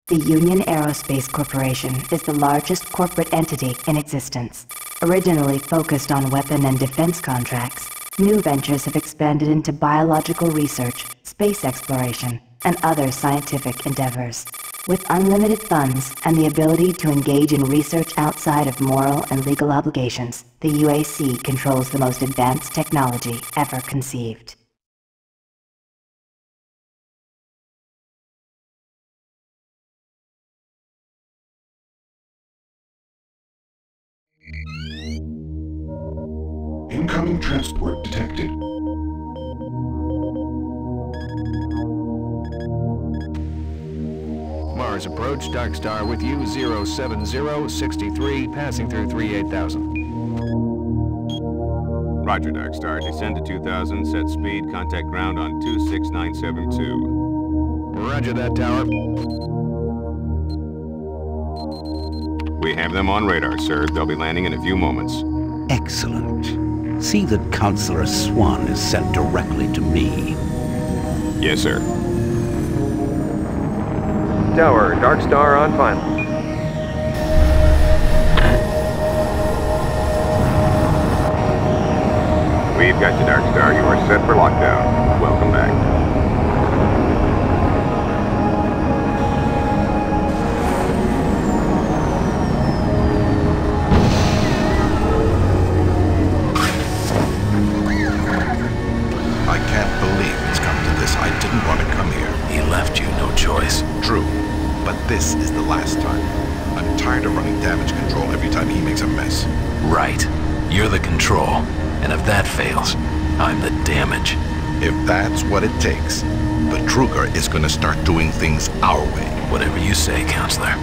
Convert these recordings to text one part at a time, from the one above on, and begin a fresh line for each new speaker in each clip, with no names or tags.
The Union Aerospace Corporation is the largest corporate entity in existence. Originally focused on weapon and defense contracts, new ventures have expanded into biological research, space exploration, and other scientific endeavors. With unlimited funds and the ability to engage in research outside of moral and legal obligations, the UAC controls the most advanced technology ever conceived.
Incoming transport detected.
Mars approach, Dark Star with you, 07063, passing through 38,000.
Roger, Dark Star. Descend to 2000, set speed, contact ground on 26972.
Roger that, tower.
We have them on radar, sir. They'll be landing in a few moments.
Excellent. See that Counselor Swan is sent directly to me.
Yes, sir.
Tower, Dark Star on final.
We've got you, Dark Star. You are set for lockdown. Welcome back.
I can't believe it's come to this. I didn't want to come here.
He left you no choice.
True, but this is the last time. I'm tired of running damage control every time he makes a mess.
Right. You're the control. And if that fails, I'm the damage.
If that's what it takes, the Truger is going to start doing things our way.
Whatever you say, Counselor.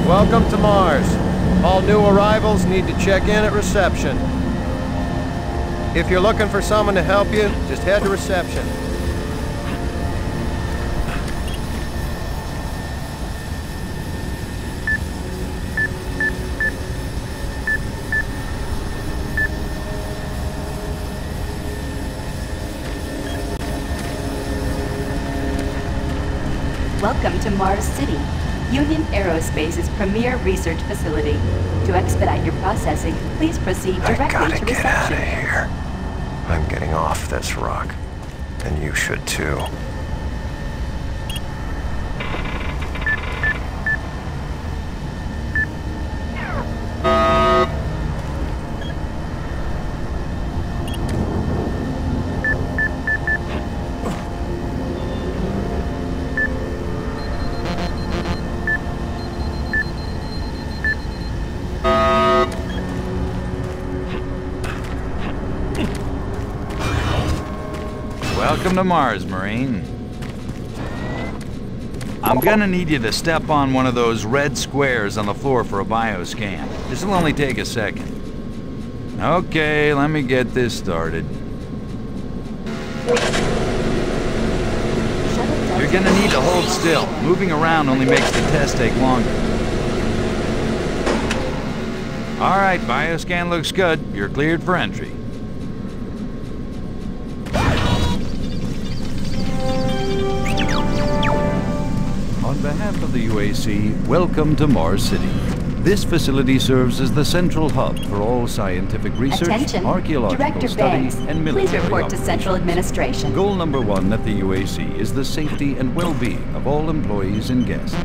Welcome to Mars. All new arrivals need to check in at reception. If you're looking for someone to help you, just head to reception.
Welcome to Mars City, Union Aerospace's premier research facility. To expedite your processing, please proceed directly to reception.
Get out of here. I'm getting off this rock. And you should too.
Welcome to Mars, Marine. I'm gonna need you to step on one of those red squares on the floor for a bioscan. This'll only take a second. Okay, let me get this started. You're gonna need to hold still. Moving around only makes the test take longer. All right, bioscan looks good. You're cleared for entry. On behalf of the UAC, welcome to Mars City. This facility serves as the central hub for all scientific research,
Attention.
archaeological
Director
study,
Banks,
and military
please report to
operations.
Central Administration.
Goal number one at the UAC is the safety and well-being of all employees and guests.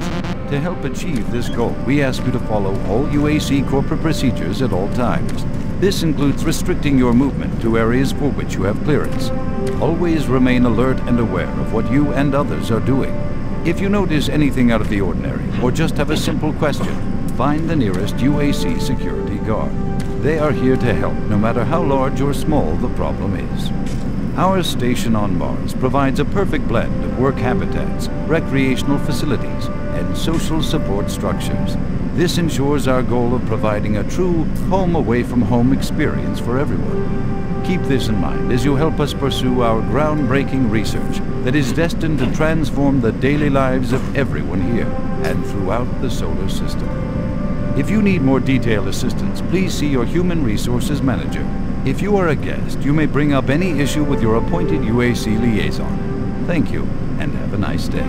To help achieve this goal, we ask you to follow all UAC corporate procedures at all times. This includes restricting your movement to areas for which you have clearance. Always remain alert and aware of what you and others are doing. If you notice anything out of the ordinary, or just have a simple question, find the nearest UAC security guard. They are here to help, no matter how large or small the problem is. Our station on Mars provides a perfect blend of work habitats, recreational facilities, and social support structures. This ensures our goal of providing a true home-away-from-home experience for everyone. Keep this in mind as you help us pursue our groundbreaking research that is destined to transform the daily lives of everyone here and throughout the solar system. If you need more detailed assistance, please see your Human Resources Manager. If you are a guest, you may bring up any issue with your appointed UAC liaison. Thank you, and have a nice day.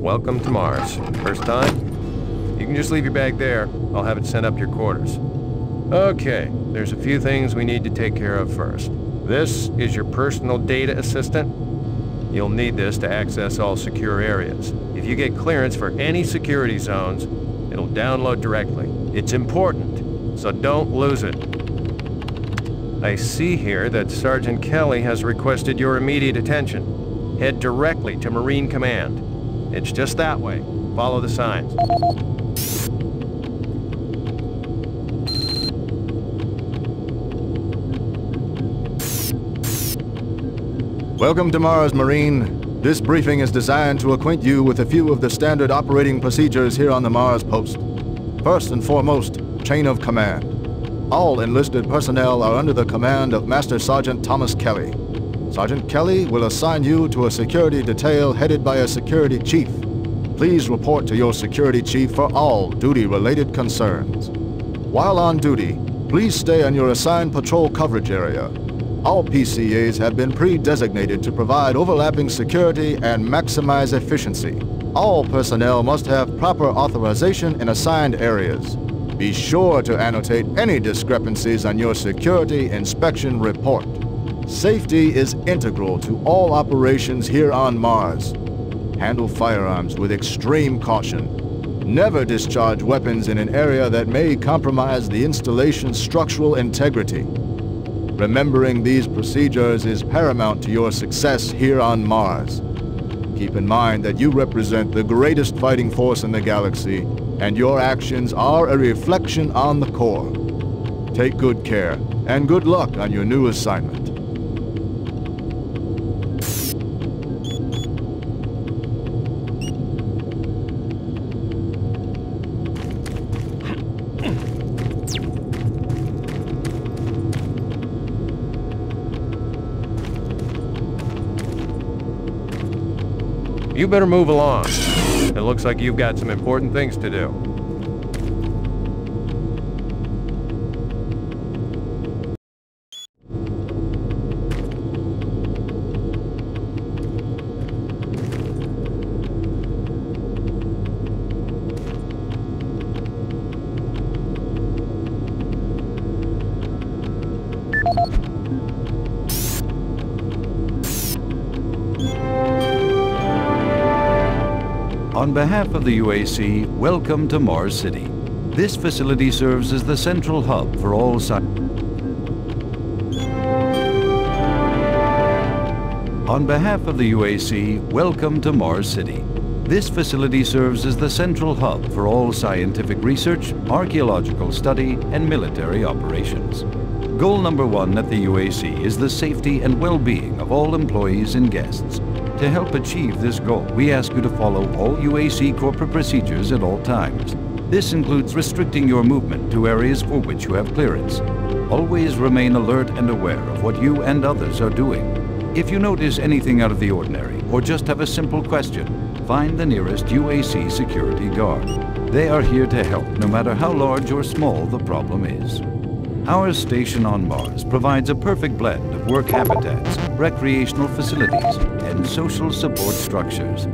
Welcome to Mars. First time? You can just leave your bag there. I'll have it sent up to your quarters. Okay, there's a few things we need to take care of first. This is your personal data assistant. You'll need this to access all secure areas. If you get clearance for any security zones, it'll download directly. It's important, so don't lose it. I see here that Sergeant Kelly has requested your immediate attention. Head directly to Marine Command. It's just that way. Follow the signs.
Welcome to Mars, Marine. This briefing is designed to acquaint you with a few of the standard operating procedures here on the Mars post. First and foremost, chain of command. All enlisted personnel are under the command of Master Sergeant Thomas Kelly. Sergeant Kelly will assign you to a security detail headed by a security chief. Please report to your security chief for all duty-related concerns. While on duty, please stay on your assigned patrol coverage area. All PCAs have been pre-designated to provide overlapping security and maximize efficiency. All personnel must have proper authorization in assigned areas. Be sure to annotate any discrepancies on your security inspection report. Safety is integral to all operations here on Mars. Handle firearms with extreme caution. Never discharge weapons in an area that may compromise the installation's structural integrity. Remembering these procedures is paramount to your success here on Mars. Keep in mind that you represent the greatest fighting force in the galaxy, and your actions are a reflection on the Corps. Take good care, and good luck on your new assignment.
You better move along. It looks like you've got some important things to do.
On behalf of the UAC, welcome to Mars City. This facility serves as the central hub for all On behalf of the UAC, welcome to Mars City. This facility serves as the central hub for all scientific research, archaeological study, and military operations. Goal number 1 at the UAC is the safety and well-being of all employees and guests. To help achieve this goal, we ask you to follow all UAC corporate procedures at all times. This includes restricting your movement to areas for which you have clearance. Always remain alert and aware of what you and others are doing. If you notice anything out of the ordinary, or just have a simple question, find the nearest UAC security guard. They are here to help, no matter how large or small the problem is. Our station on Mars provides a perfect blend of work habitats, recreational facilities, and social support structures.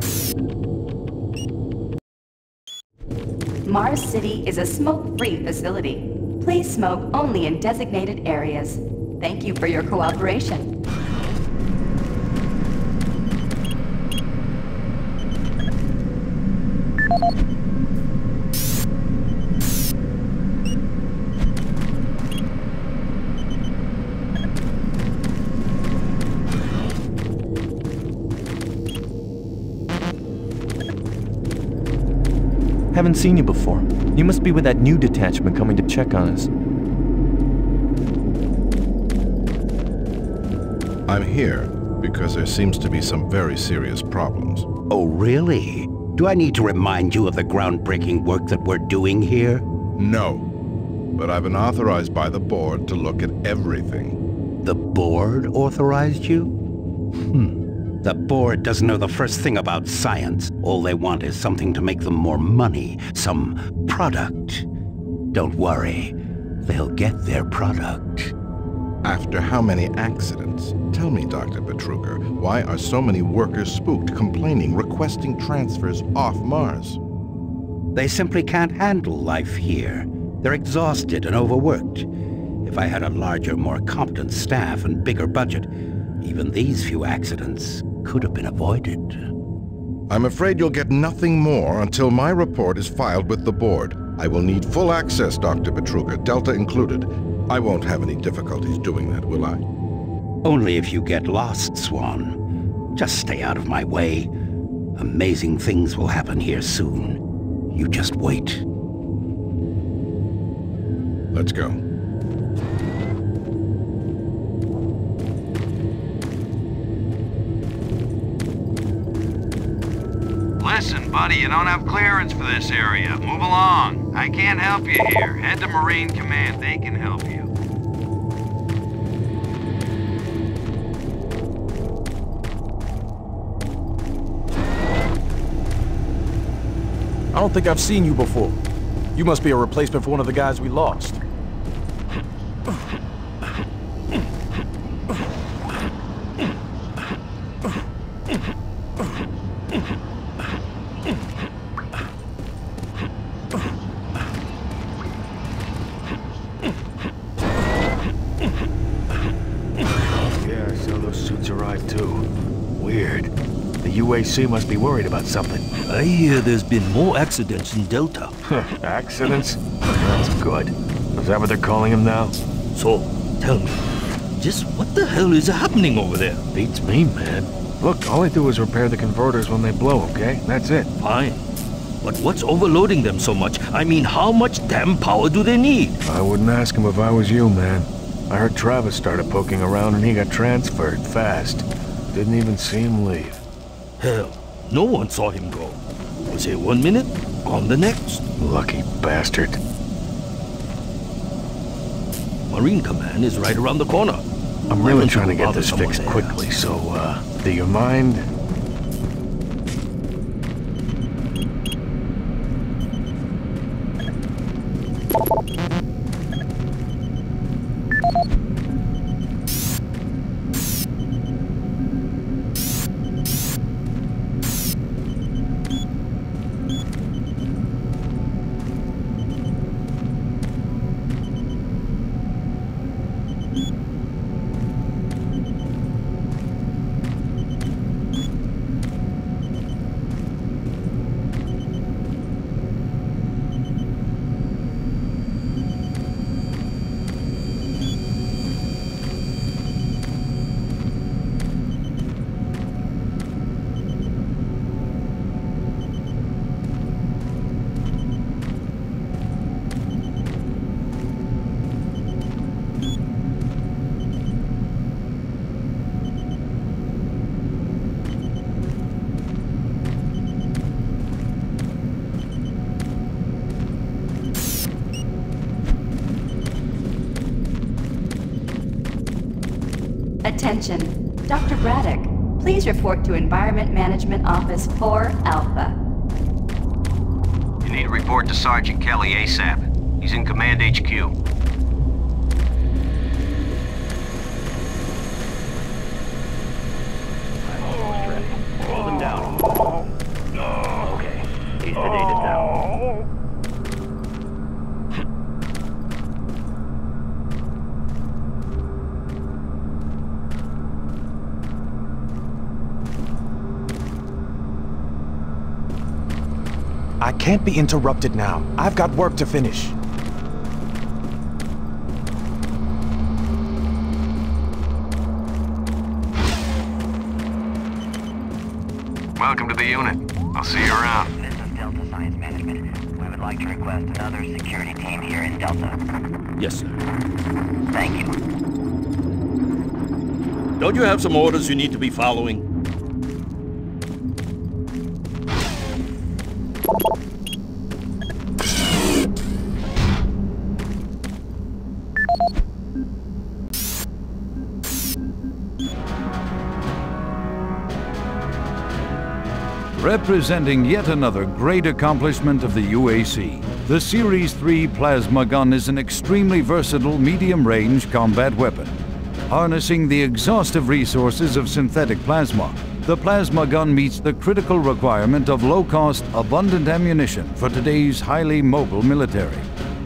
Mars City is a smoke-free facility. Please smoke only in designated areas. Thank you for your cooperation.
Haven't seen you before. You must be with that new detachment coming to check on us.
I'm here because there seems to be some very serious problems.
Oh, really? Do I need to remind you of the groundbreaking work that we're doing here?
No. But I've been authorized by the board to look at everything.
The board authorized you? The board doesn't know the first thing about science. All they want is something to make them more money, some product. Don't worry, they'll get their product.
After how many accidents? Tell me, Dr. Betruger, why are so many workers spooked, complaining, requesting transfers off Mars?
They simply can't handle life here. They're exhausted and overworked. If I had a larger, more competent staff and bigger budget, even these few accidents could have been avoided.
I'm afraid you'll get nothing more until my report is filed with the board. I will need full access, Dr. Betruger, Delta included. I won't have any difficulties doing that, will I?
Only if you get lost, Swan. Just stay out of my way. Amazing things will happen here soon. You just wait.
Let's go.
Listen, buddy, you don't have clearance for this area. Move along. I can't help you here. Head to Marine Command. They can help you.
I don't think I've seen you before. You must be a replacement for one of the guys we lost.
Yeah, so those suits arrived too. Weird. The UAC must be worried about something.
I hear there's been more accidents in Delta.
Accidents? That's good. Is that what they're calling them now?
So, tell me, just what the hell is happening over there?
Beats me, man. Look, all I do is repair the converters when they blow, okay? That's it.
Fine. But what's overloading them so much? I mean, how much damn power do they need?
I wouldn't ask him if I was you, man. I heard Travis started poking around and he got transferred fast. Didn't even see him leave.
Hell, no one saw him go. Was here 1 minute, gone the next.
Lucky bastard.
Marine Command is right around the corner.
I'm really trying to get this fixed quickly, so, do you mind?
Attention. Dr. Braddock, please report to Environment Management Office 4 Alpha.
You need to report to Sergeant Kelly ASAP. He's in Command HQ.
Hold him down. Okay, he's sedated now.
I can't be interrupted now. I've got work to finish.
Welcome to the unit. I'll see you around.
This is Delta Science Management. We would like to request another security team here in Delta.
Yes, sir.
Thank you.
Don't you have some orders you need to be following?
Representing yet another great accomplishment of the UAC, the Series 3 plasma gun is an extremely versatile medium-range combat weapon. Harnessing the exhaustive resources of synthetic plasma, the plasma gun meets the critical requirement of low-cost, abundant ammunition for today's highly mobile military.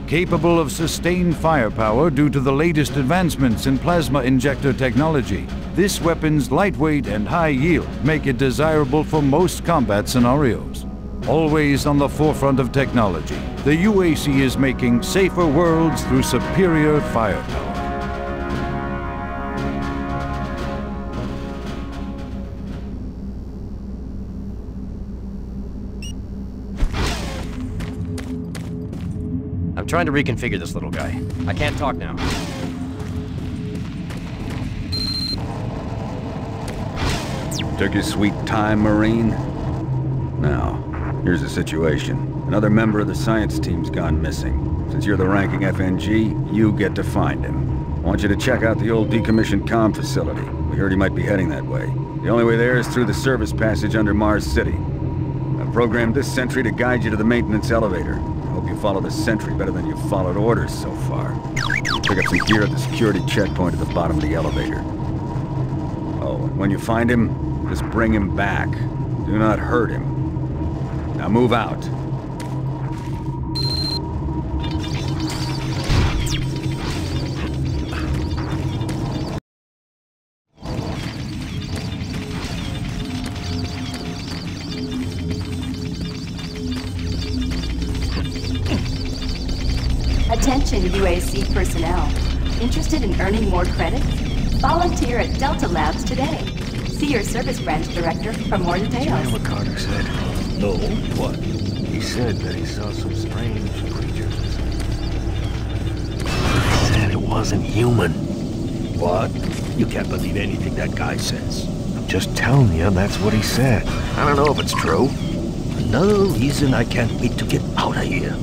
Capable of sustained firepower due to the latest advancements in plasma injector technology, this weapon's lightweight and high yield make it desirable for most combat scenarios. Always on the forefront of technology, the UAC is making safer worlds through superior firepower.
I'm trying to reconfigure this little guy. I can't talk now.
Took your sweet time, Marine? Now, here's the situation. Another member of the science team's gone missing. Since you're the ranking FNG, you get to find him. I want you to check out the old decommissioned comm facility. We heard he might be heading that way. The only way there is through the service passage under Mars City. I've programmed this sentry to guide you to the maintenance elevator. I hope you follow the sentry better than you've followed orders so far. Pick up some gear at the security checkpoint at the bottom of the elevator. Oh, and when you find him, just bring him back. Do not hurt him. Now move out.
Attention UAC personnel. Interested in earning more credits? Volunteer at Delta Labs today. See your service branch director for more details.
Did you hear what Carter said?
No, what?
He said that he saw some strange creatures. He said it wasn't human.
What? You can't believe anything that guy says.
I'm just telling you, that's what he said. I don't know if it's true.
Another reason I can't wait to get out of here.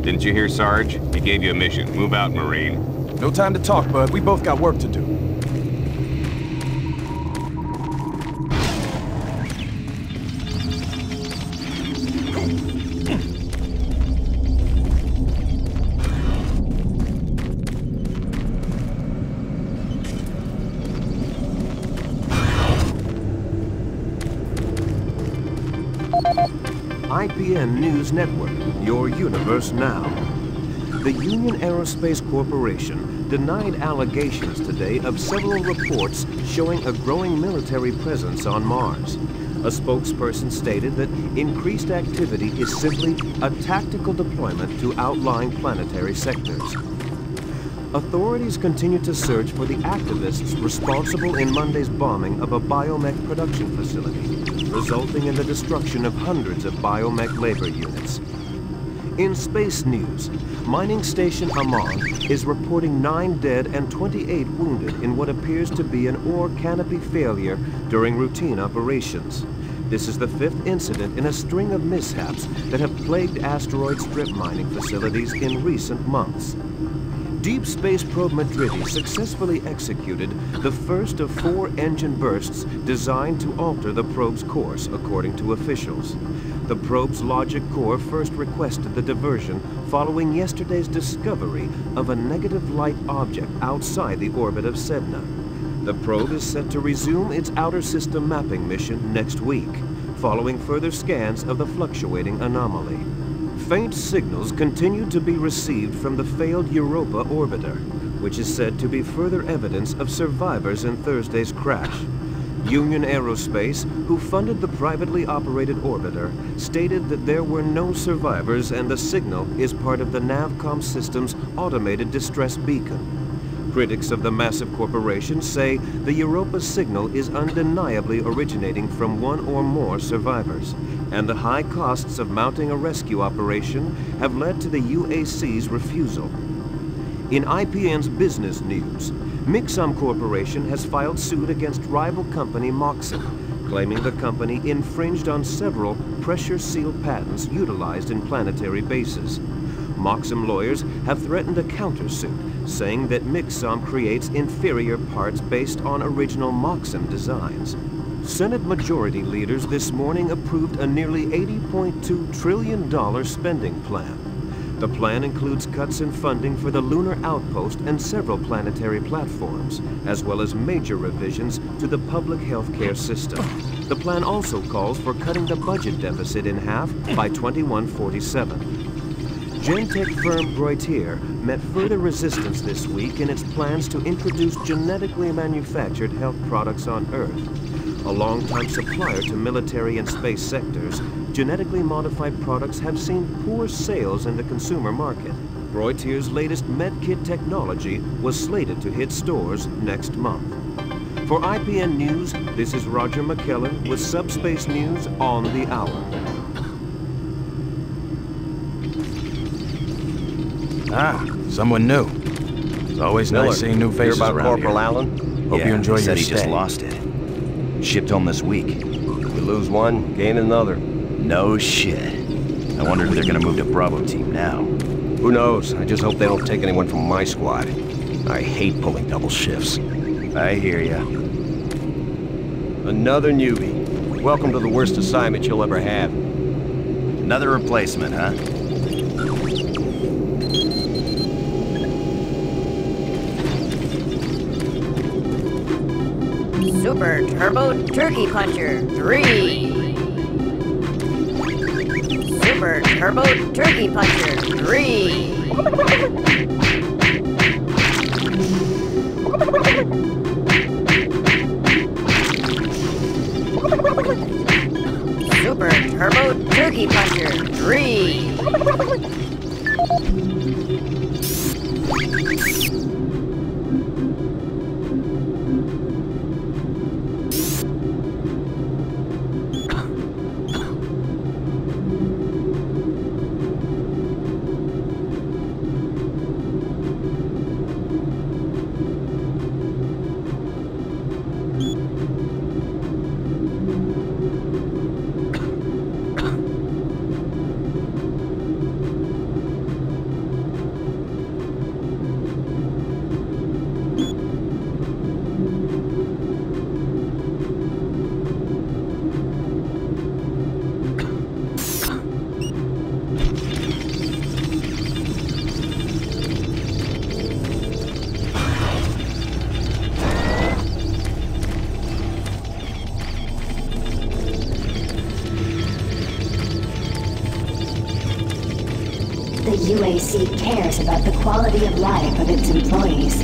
Didn't you hear, Sarge? He gave you a mission. Move out, Marine.
No time to talk, bud. We both got work to do.
IPN News Network, your universe now. The Union Aerospace Corporation denied allegations today of several reports showing a growing military presence on Mars. A spokesperson stated that increased activity is simply a tactical deployment to outlying planetary sectors. Authorities continue to search for the activists responsible in Monday's bombing of a biomech production facility, resulting in the destruction of hundreds of biomech labor units. In space news, mining station Amon is reporting 9 dead and 28 wounded in what appears to be an ore canopy failure during routine operations. This is the 5th incident in a string of mishaps that have plagued asteroid strip mining facilities in recent months. Deep Space Probe Madridi successfully executed the first of 4 engine bursts designed to alter the probe's course, according to officials. The probe's logic core first requested the diversion following yesterday's discovery of a negative light object outside the orbit of Sedna. The probe is set to resume its outer system mapping mission next week, following further scans of the fluctuating anomaly. Faint signals continue to be received from the failed Europa orbiter, which is said to be further evidence of survivors in Thursday's crash. Union Aerospace, who funded the privately operated orbiter, stated that there were no survivors and the signal is part of the Navcom system's automated distress beacon. Critics of the massive corporation say the Europa signal is undeniably originating from one or more survivors, and the high costs of mounting a rescue operation have led to the UAC's refusal. In IPN's business news, Mixum Corporation has filed suit against rival company Moxim, claiming the company infringed on several pressure seal patents utilized in planetary bases. Moxim lawyers have threatened a countersuit, saying that Mixum creates inferior parts based on original Moxim designs. Senate Majority leaders this morning approved a nearly $80.2 trillion spending plan. The plan includes cuts in funding for the lunar outpost and several planetary platforms, as well as major revisions to the public health care system. The plan also calls for cutting the budget deficit in half by 2147. Gentech firm Broitier met further resistance this week in its plans to introduce genetically manufactured health products on Earth. A longtime supplier to military and space sectors, genetically modified products have seen poor sales in the consumer market. Broitier's latest medkit technology was slated to hit stores next month. For IPN News, this is Roger McKellen with Subspace News on the Hour.
Ah, someone new. It's always nice seeing new faces
about
around
Corporal
here.
Allen?
Hope you enjoy
said
your
he
stay.
just lost it. Shipped home this week. We lose one, gain another. No shit. I wonder if they're gonna move to Bravo team now. Who knows? I just hope they don't take anyone from my squad. I hate pulling double shifts. I hear ya. Another newbie. Welcome to the worst assignment you'll ever have. Another replacement, huh?
Super Turbo Turkey Puncher 3. Super Turbo Turkey Puncher 3. Super Turbo Turkey Puncher 3.
The UAC cares about the quality of life of its employees.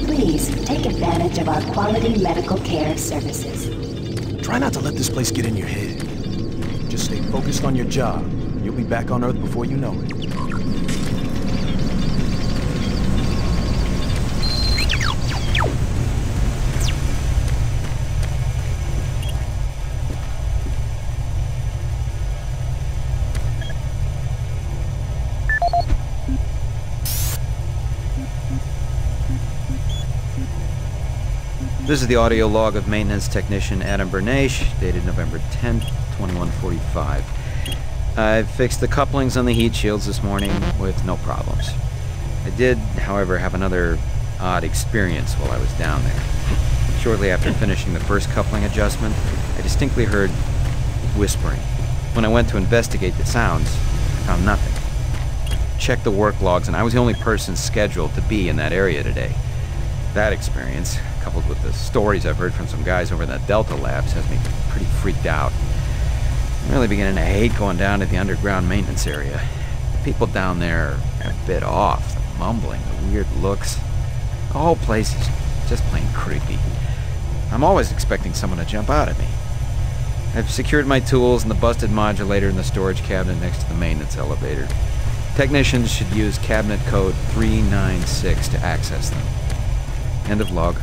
Please take advantage of our quality medical care services.
Try not to let this place get in your head. Just stay focused on your job. You'll be back on Earth before you know it.
This is the audio log of maintenance technician Adam Bernache, dated November 10th, 2145. I fixed the couplings on the heat shields this morning with no problems. I did, however, have another odd experience while I was down there. Shortly after finishing the first coupling adjustment, I distinctly heard whispering. When I went to investigate the sounds, I found nothing. Checked the work logs, and I was the only person scheduled to be in that area today. That experience, coupled with the stories I've heard from some guys over in the Delta labs, has me pretty freaked out. I'm really beginning to hate going down to the underground maintenance area. The people down there are a bit off. The mumbling, the weird looks. The whole place is just plain creepy. I'm always expecting someone to jump out at me. I've secured my tools and the busted modulator in the storage cabinet next to the maintenance elevator. Technicians should use cabinet code 396 to access them. End of log.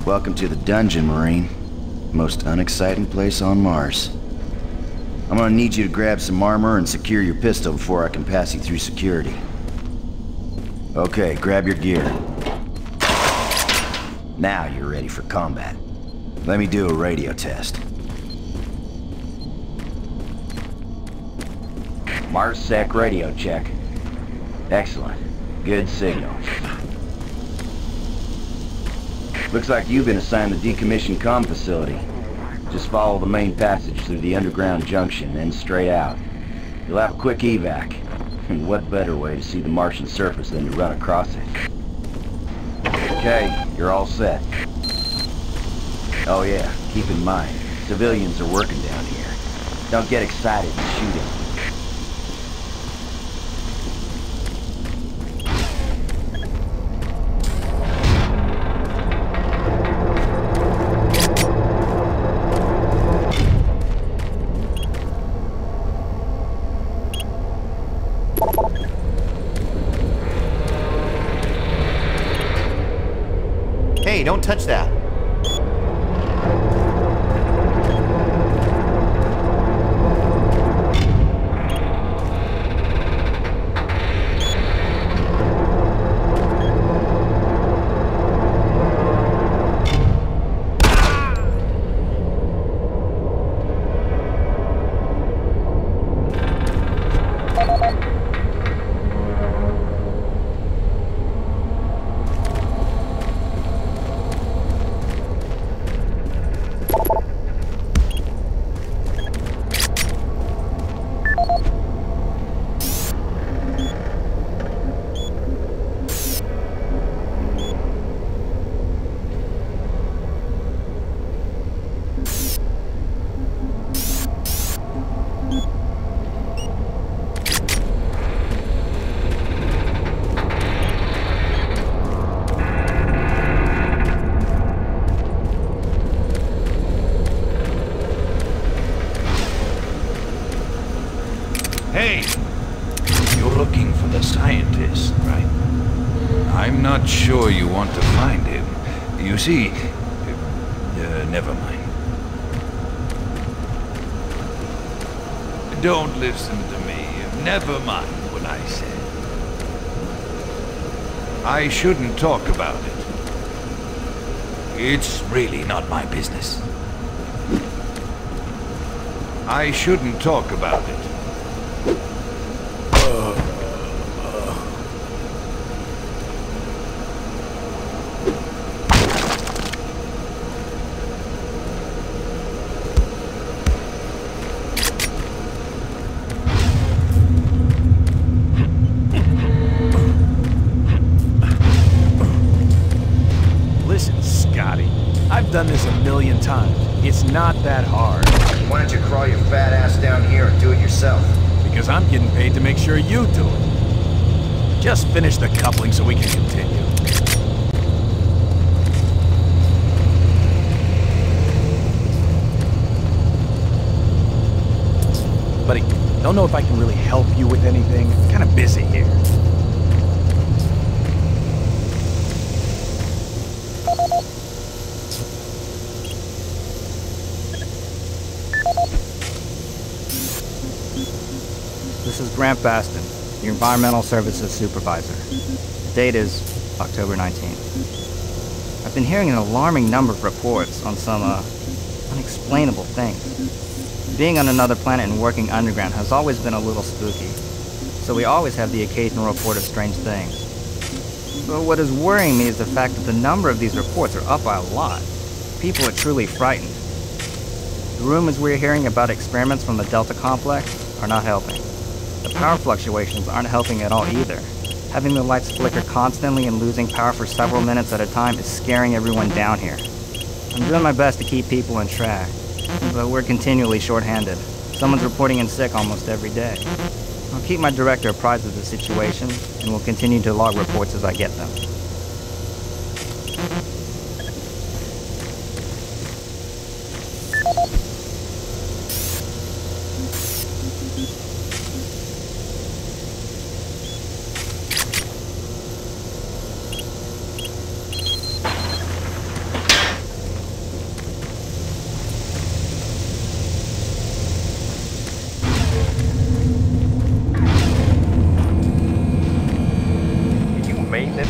Welcome to the dungeon, Marine. Most unexciting place on Mars. I'm gonna need you to grab some armor and secure your pistol before I can pass you through security. Okay, grab your gear. Now you're ready for combat. Let me do a radio test. MarsSec radio check. Excellent. Good signal. Looks like you've been assigned the decommissioned comm facility. Just follow the main passage through the underground junction, then straight out. You'll have a quick evac. And what better way to see the Martian surface than to run across it? Okay, you're all set. Oh yeah, keep in mind, civilians are working down here. Don't get excited and shoot them.
Hey, don't touch that.
Hey! You're looking for the scientist, right? I'm not sure you want to find him. You see... never mind. Don't listen to me. Never mind what I said. I shouldn't talk about it. It's really not my business. I shouldn't talk about it.
Listen, Scotty. I've done this a million times. It's not that hard.
Why don't you crawl your fat ass down here and do it yourself?
Because I'm getting paid to make sure you do it. Just finish the coupling so we can continue. Buddy, don't know if I can really help you with anything. I'm kind of busy here.
This is Grant Baston, your Environmental Services Supervisor. The date is October 19th. I've been hearing an alarming number of reports on some, unexplainable things. Being on another planet and working underground has always been a little spooky, so we always have the occasional report of strange things. But what is worrying me is the fact that the number of these reports are up by a lot. People are truly frightened. The rumors we're hearing about experiments from the Delta Complex are not helping. The power fluctuations aren't helping at all either. Having the lights flicker constantly and losing power for several minutes at a time is scaring everyone down here. I'm doing my best to keep people in track, but we're continually short-handed. Someone's reporting in sick almost every day. I'll keep my director apprised of the situation, and will continue to log reports as I get them.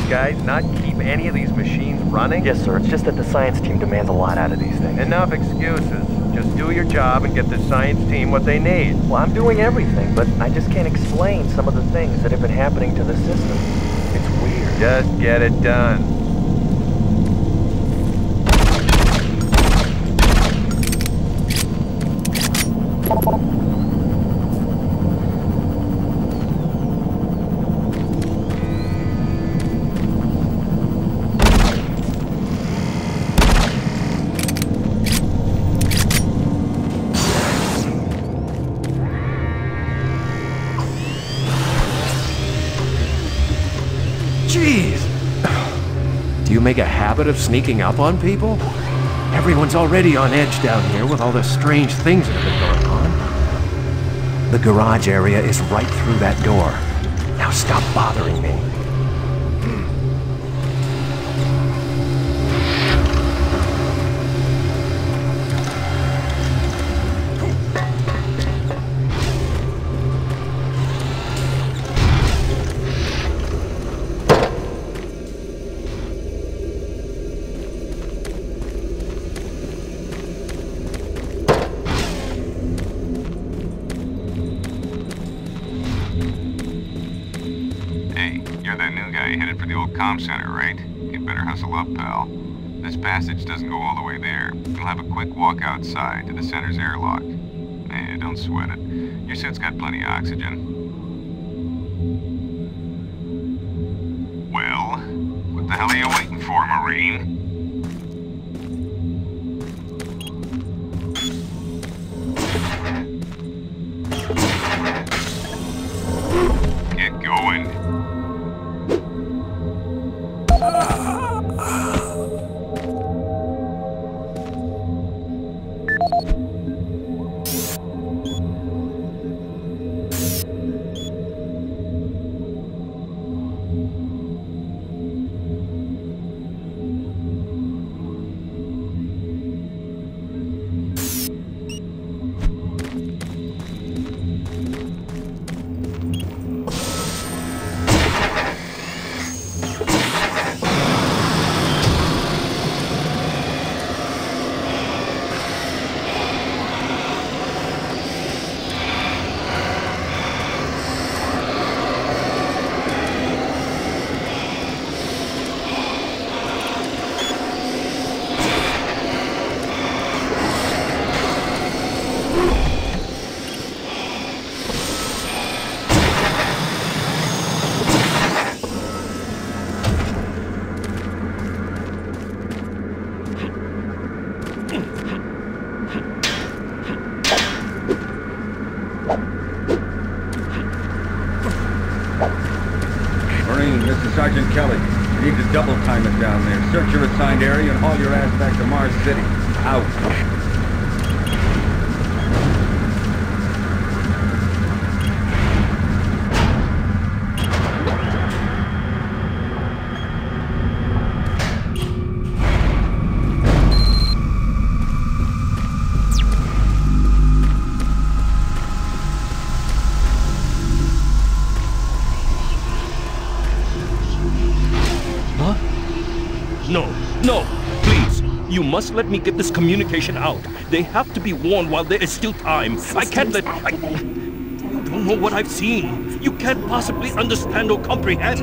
Guys, not keep any of these machines running?
Yes, sir. It's just that the science team demands a lot out of these things.
Enough excuses. Just do your job and get the science team what they need.
Well, I'm doing everything, but I just can't explain some of the things that have been happening to the system. It's weird.
Just get it done.
Do you make a habit of sneaking up on people? Everyone's already on edge down here with all the strange things that have been going on. The garage area is right through that door. Now stop bothering me.
Headed for the old comm center, right? You better hustle up, pal. This passage doesn't go all the way there. You'll have a quick walk outside to the center's airlock. Eh, don't sweat it. Your suit's got plenty of oxygen. Well, what the hell are you waiting for, Marine? Get going.
Sergeant Kelly, you need to double time it down there. Search your assigned area and haul your ass back to Mars City. Out.
must let me get this communication out. They have to be warned while there is still time. I can't let... You don't know what I've seen. You can't possibly understand or comprehend.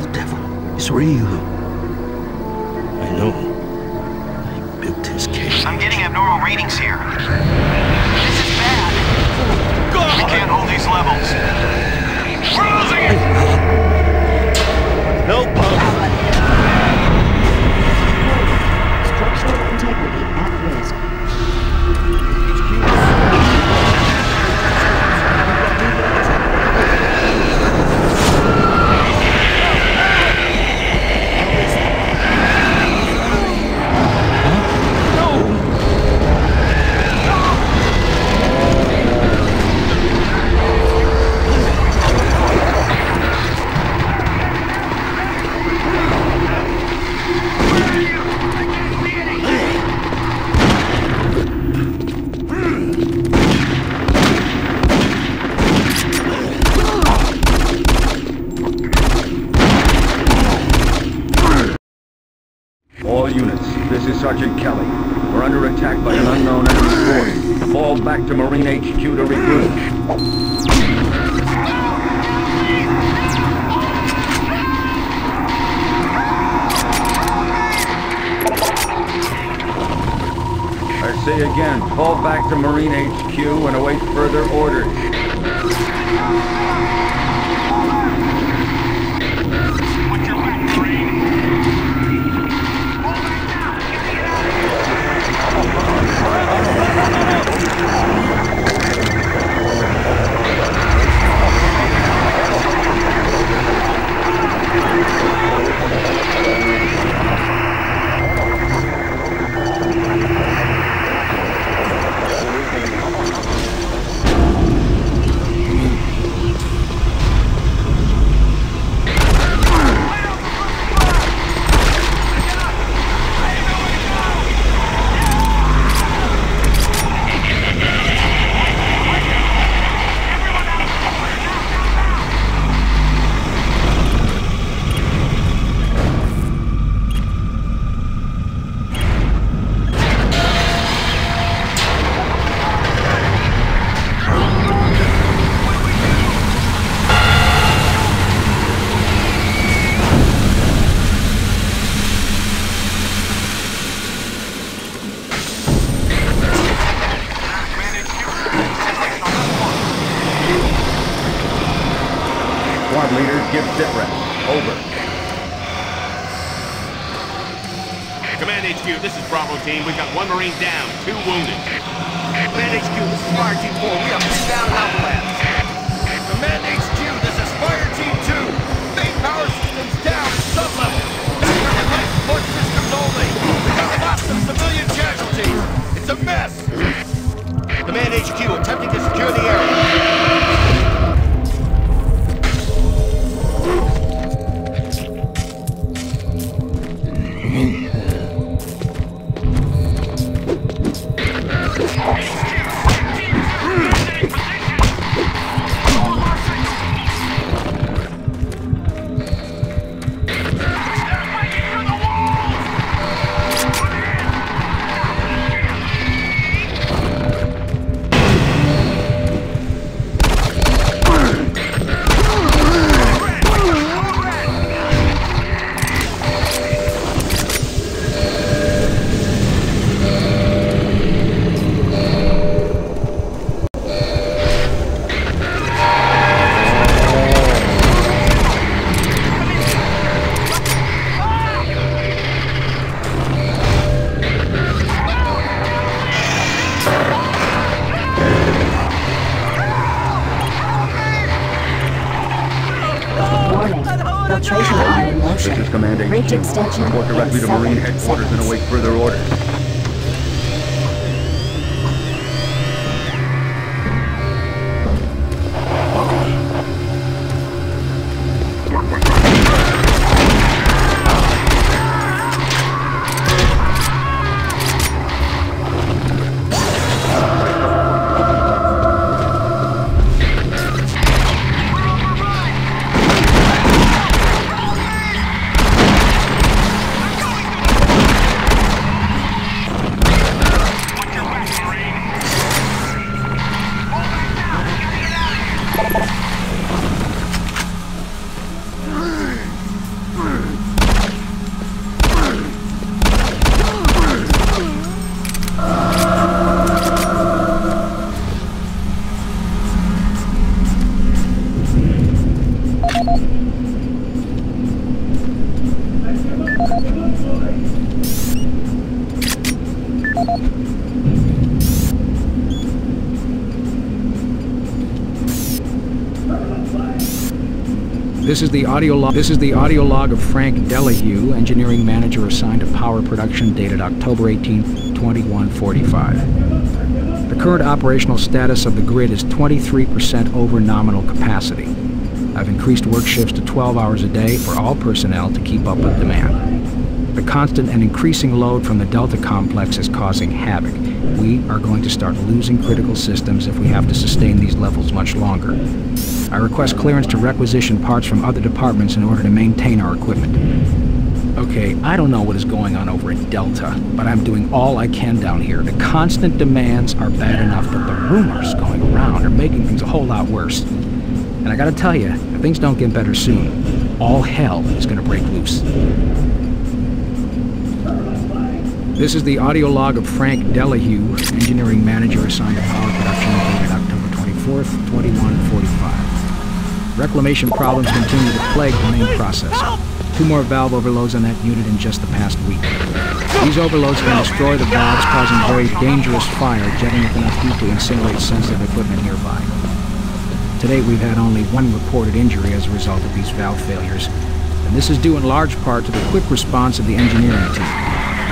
The devil is real.
I know. I built his cage.
I'm getting abnormal readings here. This is bad. God! We can't hold these levels. We're losing it!
Help us!
Structural integrity at risk.
All units, this is Sergeant Kelly. We're under attack by an unknown enemy force. Fall back to Marine HQ to regroup. I say again, fall back to Marine HQ and await further orders. Squad leaders, give sitrep. Over.
Command HQ, this is Bravo team. We've got 1 Marine down, 2 wounded. Command HQ, this is Fire Team 4. We have 2 down in Alpha Labs. Command HQ, this is Fire Team 2. Main power systems down at sub-level. Backup and life support systems only. We got lots of civilian casualties. It's a mess. Command HQ, attempting to secure the area.
This is Command HQ.
Bridge extension.
Report directly to Marine Headquarters and await further orders.
This is the audio log of Frank Delahue, engineering manager assigned to power production, dated October 18, 2145. The current operational status of the grid is 23% over nominal capacity. I've increased work shifts to 12 hours a day for all personnel to keep up with demand. The constant and increasing load from the Delta complex is causing havoc. We are going to start losing critical systems if we have to sustain these levels much longer. I request clearance to requisition parts from other departments in order to maintain our equipment. Okay, I don't know what is going on over at Delta, but I'm doing all I can down here. The constant demands are bad enough, but the rumors going around are making things a whole lot worse. And I gotta tell you, if things don't get better soon, all hell is gonna break loose. This is the audio log of Frank Delahue, engineering manager assigned to power production, dated October 24th, 2145. Reclamation problems continue to plague the main processor. 2 more valve overloads on that unit in just the past week. These overloads can destroy the valves, causing very dangerous fire, jetting with enough heat to incinerate sensitive equipment nearby. To date, we've had only 1 reported injury as a result of these valve failures, and this is due in large part to the quick response of the engineering team.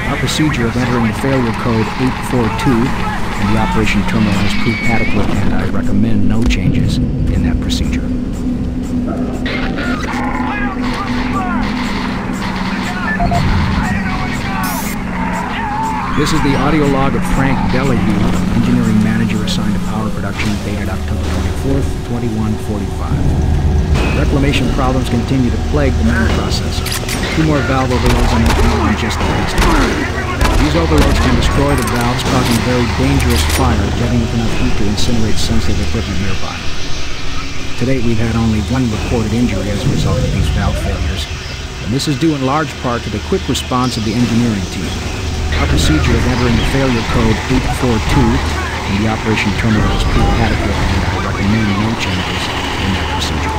Our procedure of entering the failure code 842 in the operation terminal has proved adequate, and I recommend no changes in that procedure. This is the audio log of Frank Delahue, engineering manager assigned to power production, dated October 24th, 2145. Reclamation problems continue to plague the main processor. 2 more valve overloads on that unit in just the past week. These overloads can destroy the valves, causing very dangerous fire, jetting with enough heat to incinerate sensitive equipment nearby. To date, we've had only 1 reported injury as a result of these valve failures, and this is due in large part to the quick response of the engineering team. Our procedure of entering the failure code 842 in the operation terminal has proved adequate, and I recommend no changes in that procedure.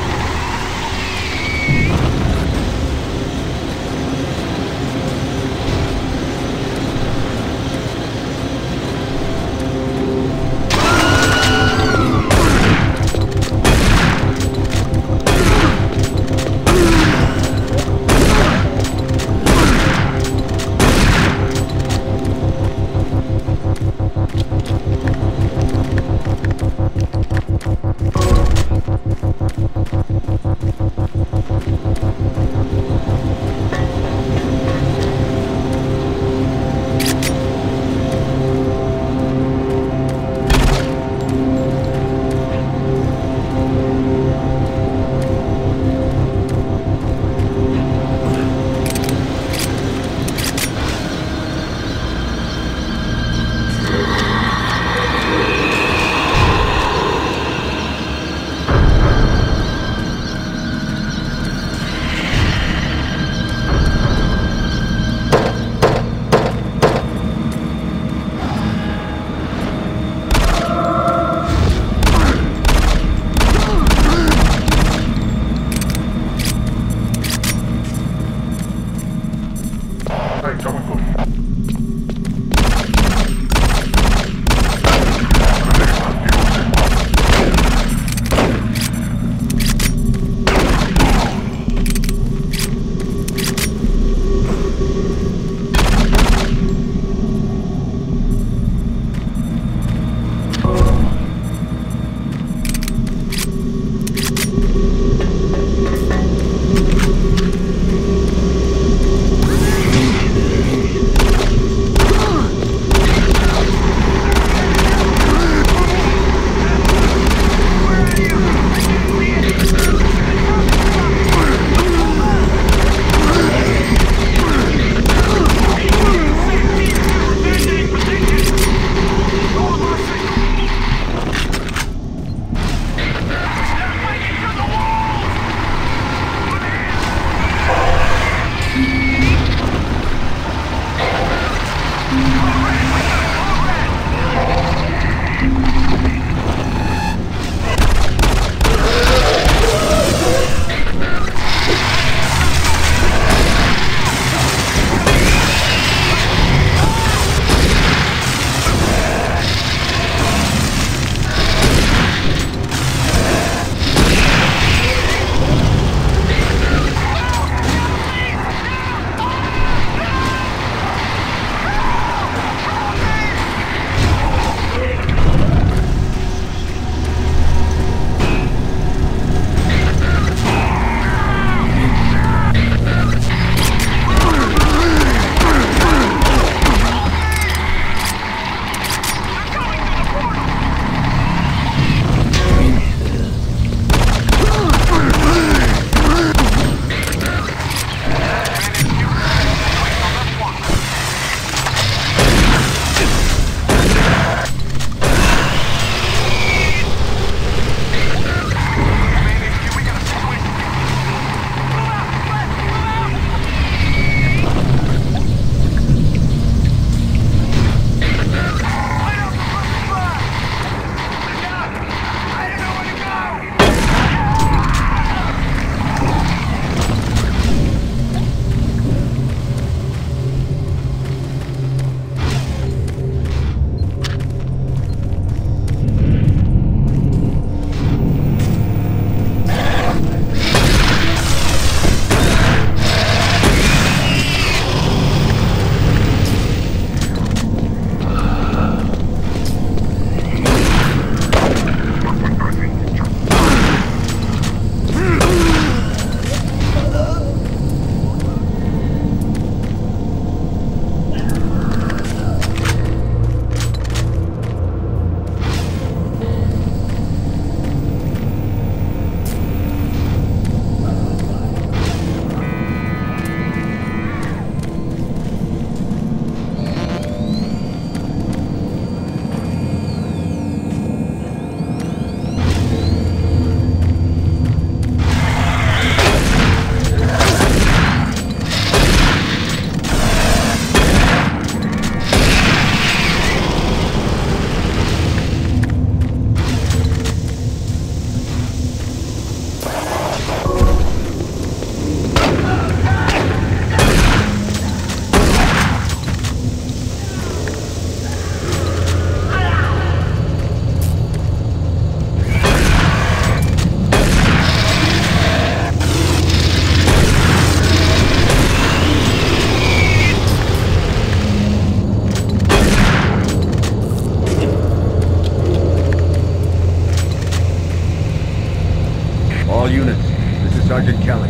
All units, this is Sergeant Kelly.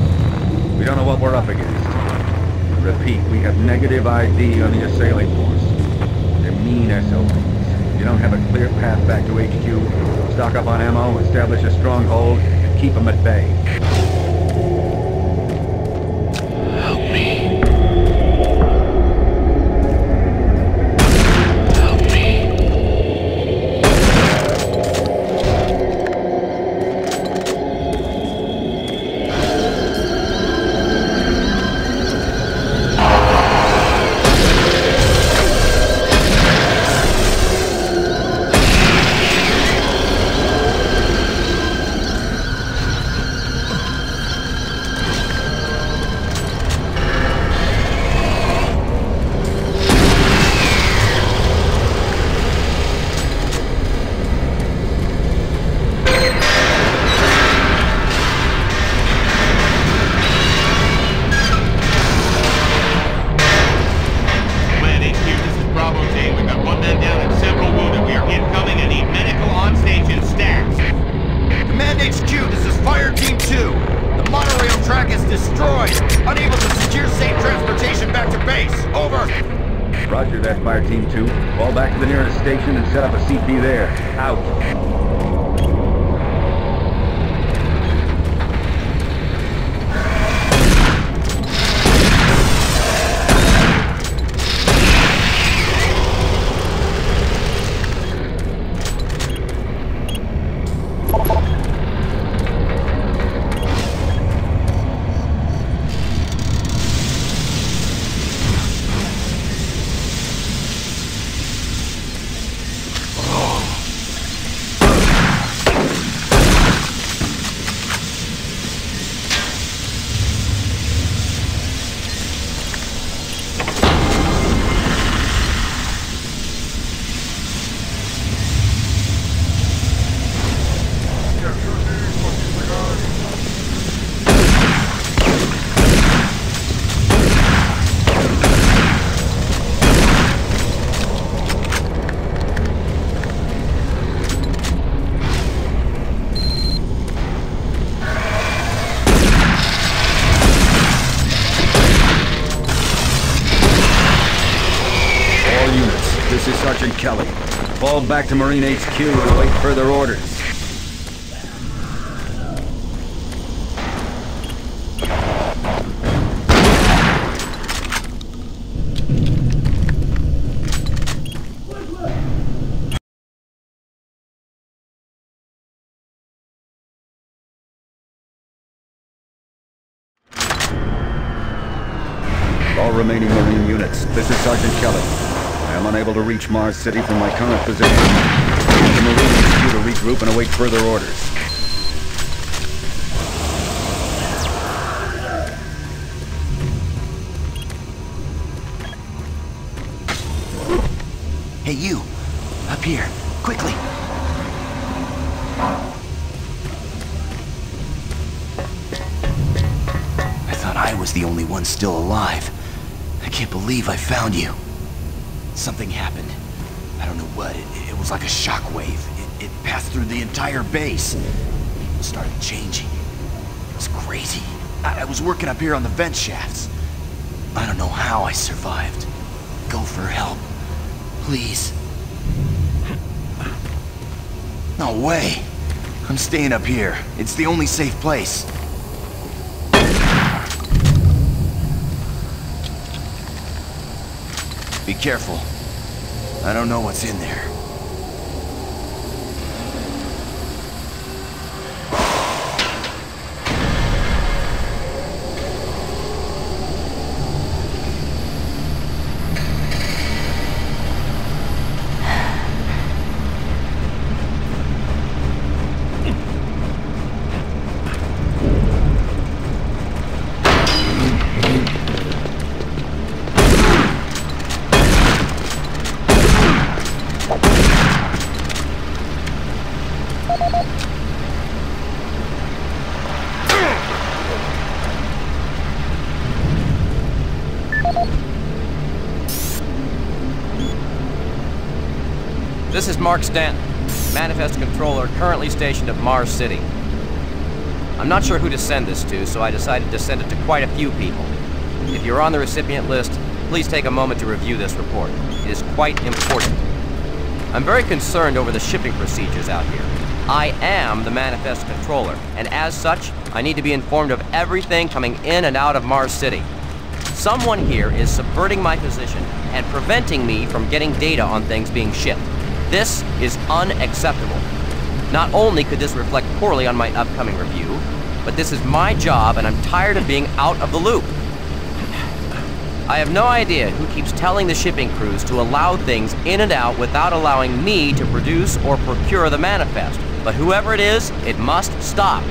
We don't know what we're up against. Repeat, we have negative ID on the assailing force. They're mean SOBs. You don't have a clear path back to HQ. Stock up on ammo, establish a stronghold, and keep them at bay.
Help me.
Roger that, Fire Team 2. Fall back to the nearest station and set up a CP there. Out. This is Sergeant Kelly. Fall back to Marine HQ and await further orders. All remaining Marine units, this is Sergeant Kelly. I am unable to reach Mars City from my current position. The Marine HQ to regroup and await further orders.
Hey, you! Up here, quickly! I thought I was the only one still alive. I can't believe I found you. Something happened. I don't know what. It was like a shockwave. It passed through the entire base. People started changing. It was crazy. I was working up here on the vent shafts. I don't know how I survived. Go for help. Please. No way. I'm staying up here. It's the only safe place. Be careful. I don't know what's in there.
This is Mark Stanton, Manifest Controller, currently stationed at Mars City.
I'm not sure who to send this to, so I decided to send it to quite a few people. If you're on the recipient list, please take a moment to review this report. It is quite important. I'm very concerned over the shipping procedures out here. I am the manifest controller, and as such, I need to be informed of everything coming in and out of Mars City. Someone here is subverting my position and preventing me from getting data on things being shipped. This is unacceptable. Not only could this reflect poorly on my upcoming review, but this is my job and I'm tired of being out of the loop. I have no idea who keeps telling the shipping crews to allow things in and out without allowing me to produce or procure the manifest. But whoever it is, it must stop.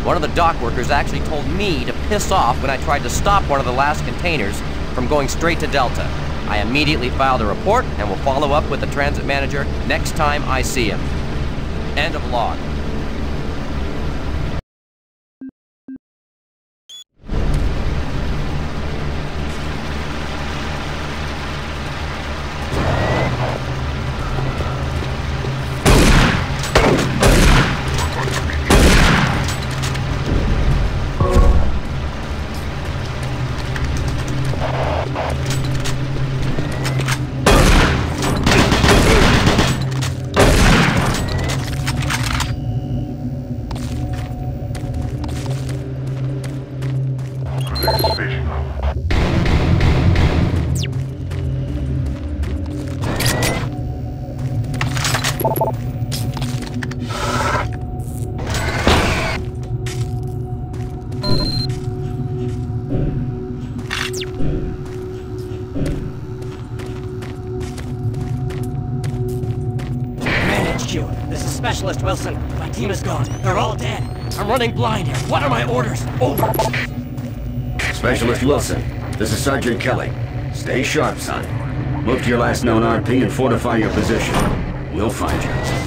One of the dock workers actually told me to piss off when I tried to stop one of the last containers from going straight to Delta. I immediately filed a report and will follow up with the transit manager next time I see him. End of log.
This is Specialist Wilson. My team is gone. They're all dead. I'm running blind here. What are my orders? Over.
Specialist Wilson, this is Sergeant Kelly. Stay sharp, son. Move to your last known RP and fortify your position. We'll find you.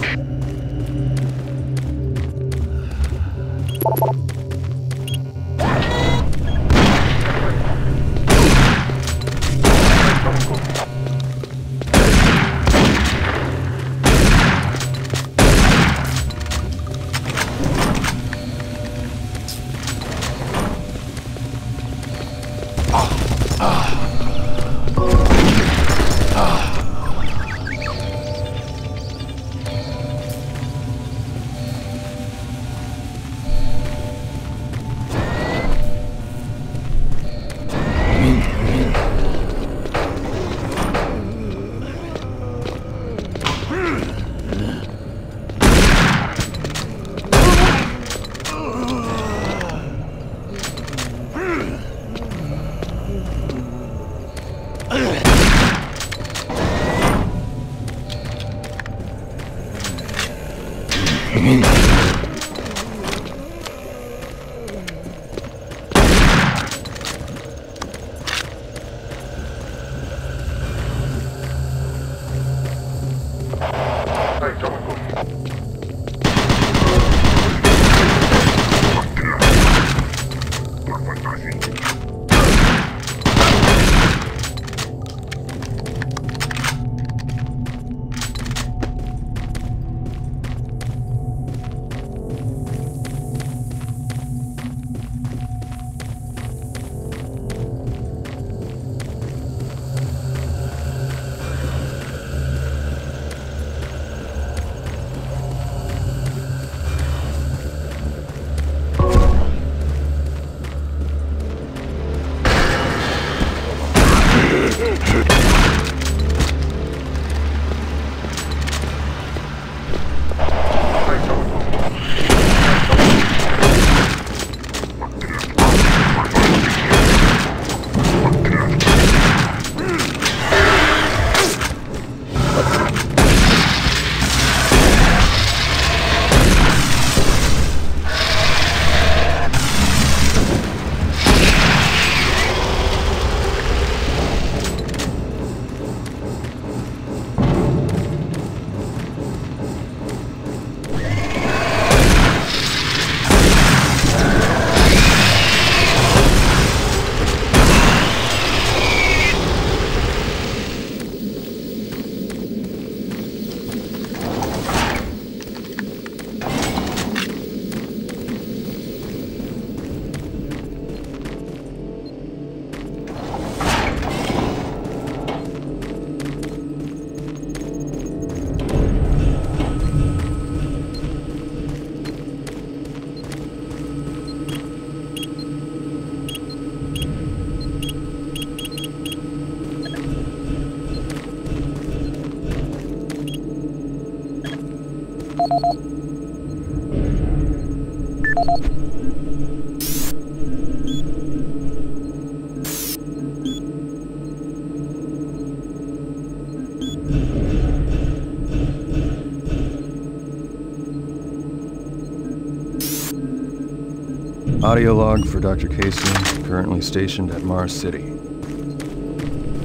Audio log for Dr. Casey, currently stationed at Mars City.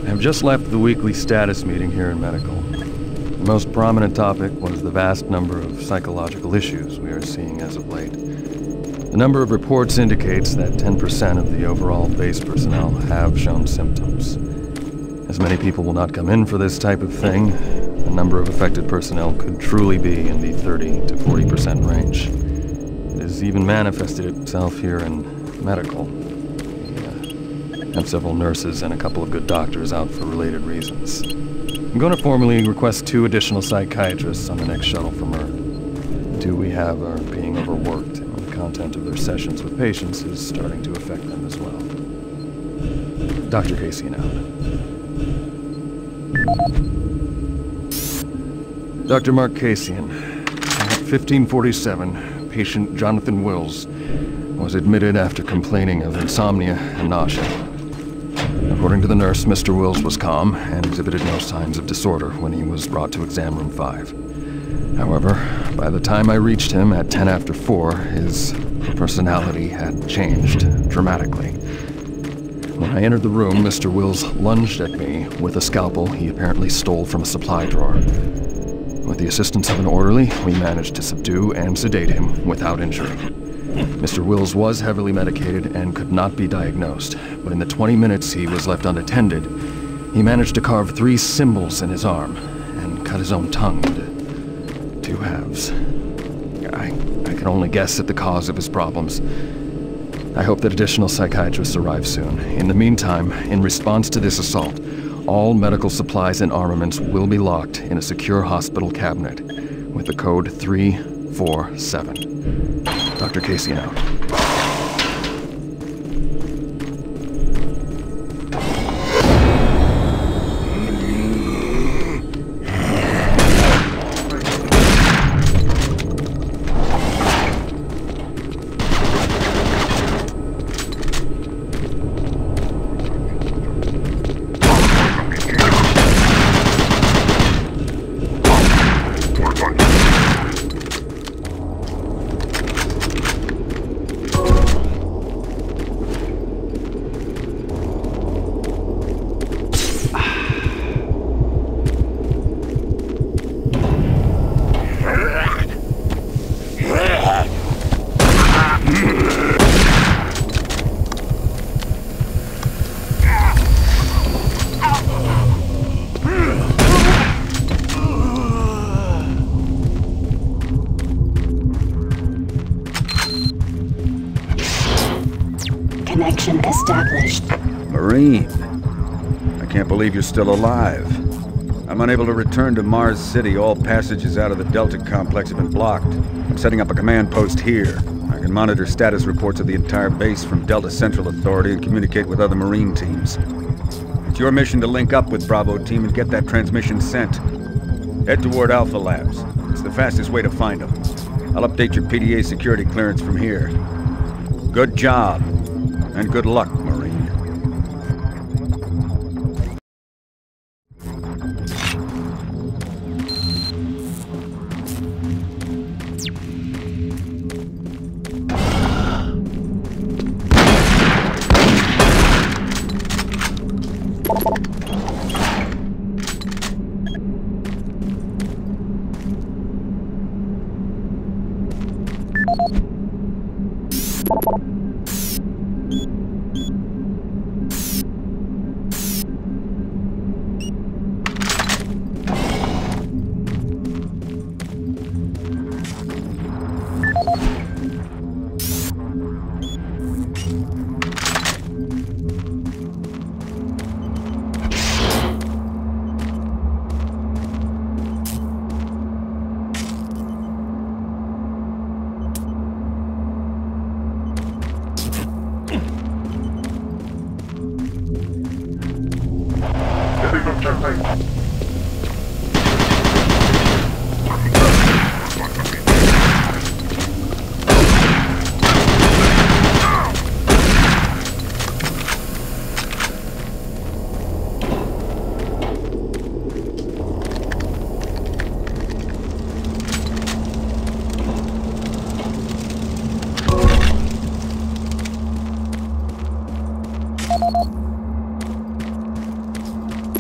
I have just left the weekly status meeting here in Medical. The most prominent topic was the vast number of psychological issues we are seeing as of late. The number of reports indicates that 10% of the overall base personnel have shown symptoms. As many people will not come in for this type of thing, the number of affected personnel could truly be in the 30 to 40% range. It has even manifested itself here in Medical. We have several nurses and a couple of good doctors out for related reasons. I'm going to formally request 2 additional psychiatrists on the next shuttle from Earth. The 2 we have are being overworked, and the content of their sessions with patients is starting to affect them as well. Dr. Casey now. Dr. Mark Casian, at 1547, patient Jonathan Wills was admitted after complaining of insomnia and nausea. According to the nurse, Mr. Wills was calm and exhibited no signs of disorder when he was brought to exam room 5. However, by the time I reached him at 10 after 4, his personality had changed dramatically. When I entered the room, Mr. Wills lunged at me with a scalpel he apparently stole from a supply drawer. With the assistance of an orderly, we managed to subdue and sedate him without injury. Mr. Wills was heavily medicated and could not be diagnosed, but in the 20 minutes he was left unattended, he managed to carve 3 symbols in his arm and cut his own tongue into 2 halves. I can only guess at the cause of his problems. I hope that additional psychiatrists arrive soon. In the meantime, in response to this assault, all medical supplies and armaments will be locked in a secure hospital cabinet with the code 347. Dr. Casey out.
Connection established.
Marine, I can't believe you're still alive. I'm unable to return to Mars City. All passages out of the Delta complex have been blocked. I'm setting up a command post here. I can monitor status reports of the entire base from Delta Central Authority and communicate with other Marine teams. It's your mission to link up with Bravo Team and get that transmission sent. Head toward Alpha Labs. It's the fastest way to find them. I'll update your PDA security clearance from here. Good job, and good luck, Marine.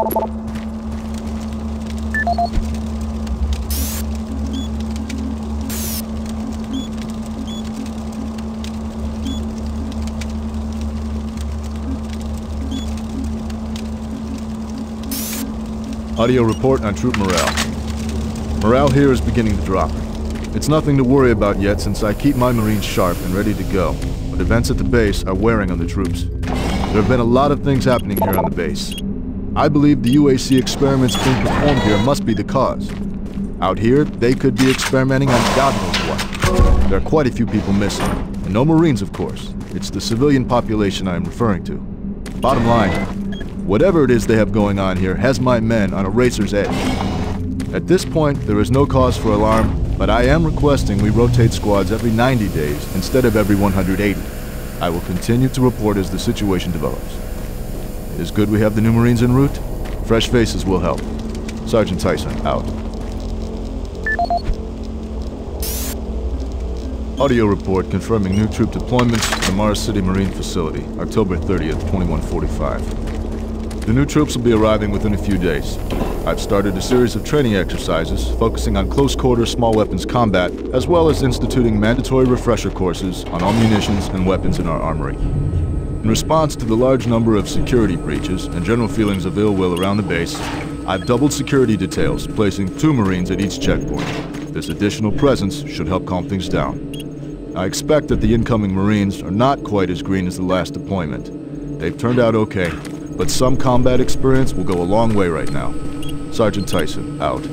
Audio report on troop morale. Morale here is beginning to drop. It's nothing to worry about yet since I keep my Marines sharp and ready to go, but events at the base are wearing on the troops. There have been a lot of things happening here on the base. I believe the UAC experiments being performed here must be the cause. Out here, they could be experimenting on God knows what. There are quite a few people missing, and no Marines, of course. It's the civilian population I am referring to. Bottom line, whatever it is they have going on here has my men on a razor's edge. At this point, there is no cause for alarm, but I am requesting we rotate squads every 90 days instead of every 180. I will continue to report as the situation develops. It is good we have the new Marines en route. Fresh faces will help. Sergeant Tyson, out. Audio report confirming new troop deployments to the Mars City Marine Facility, October 30th, 2145. The new troops will be arriving within a few days. I've started a series of training exercises focusing on close-quarter small weapons combat, as well as instituting mandatory refresher courses on all munitions and weapons in our armory. In response to the large number of security breaches and general feelings of ill will around the base, I've doubled security details, placing 2 Marines at each checkpoint. This additional presence should help calm things down. I expect that the incoming Marines are not quite as green as the last deployment. They've turned out okay, but some combat experience will go a long way right now. Sergeant Tyson, out.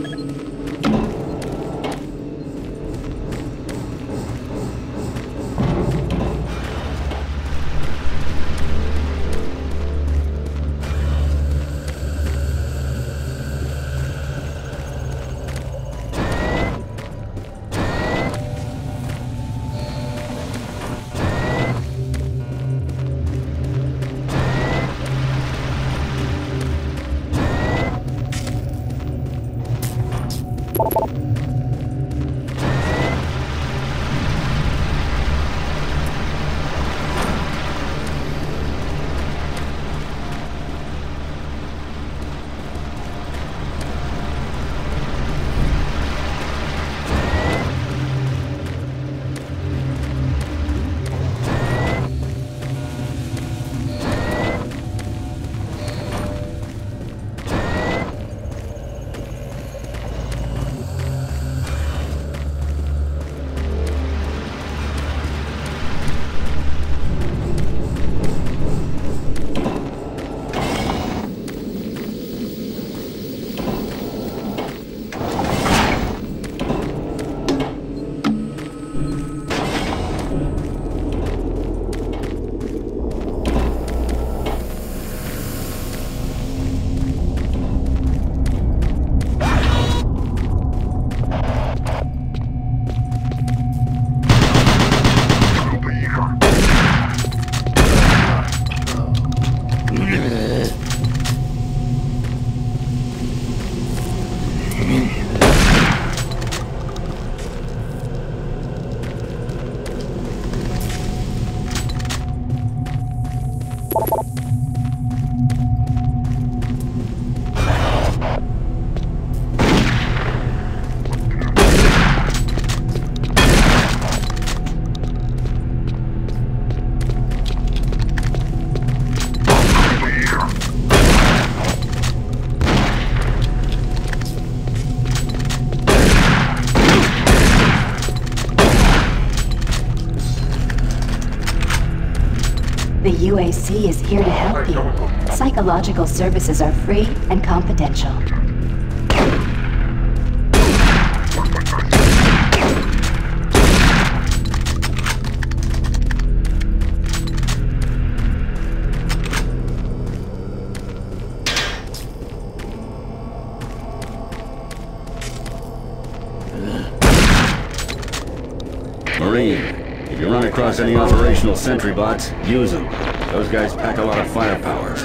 The UAC is here to help you. Psychological services are free and confidential.
Marine, if you run across any operational sentry bots, use them. Those guys pack a lot of firepower.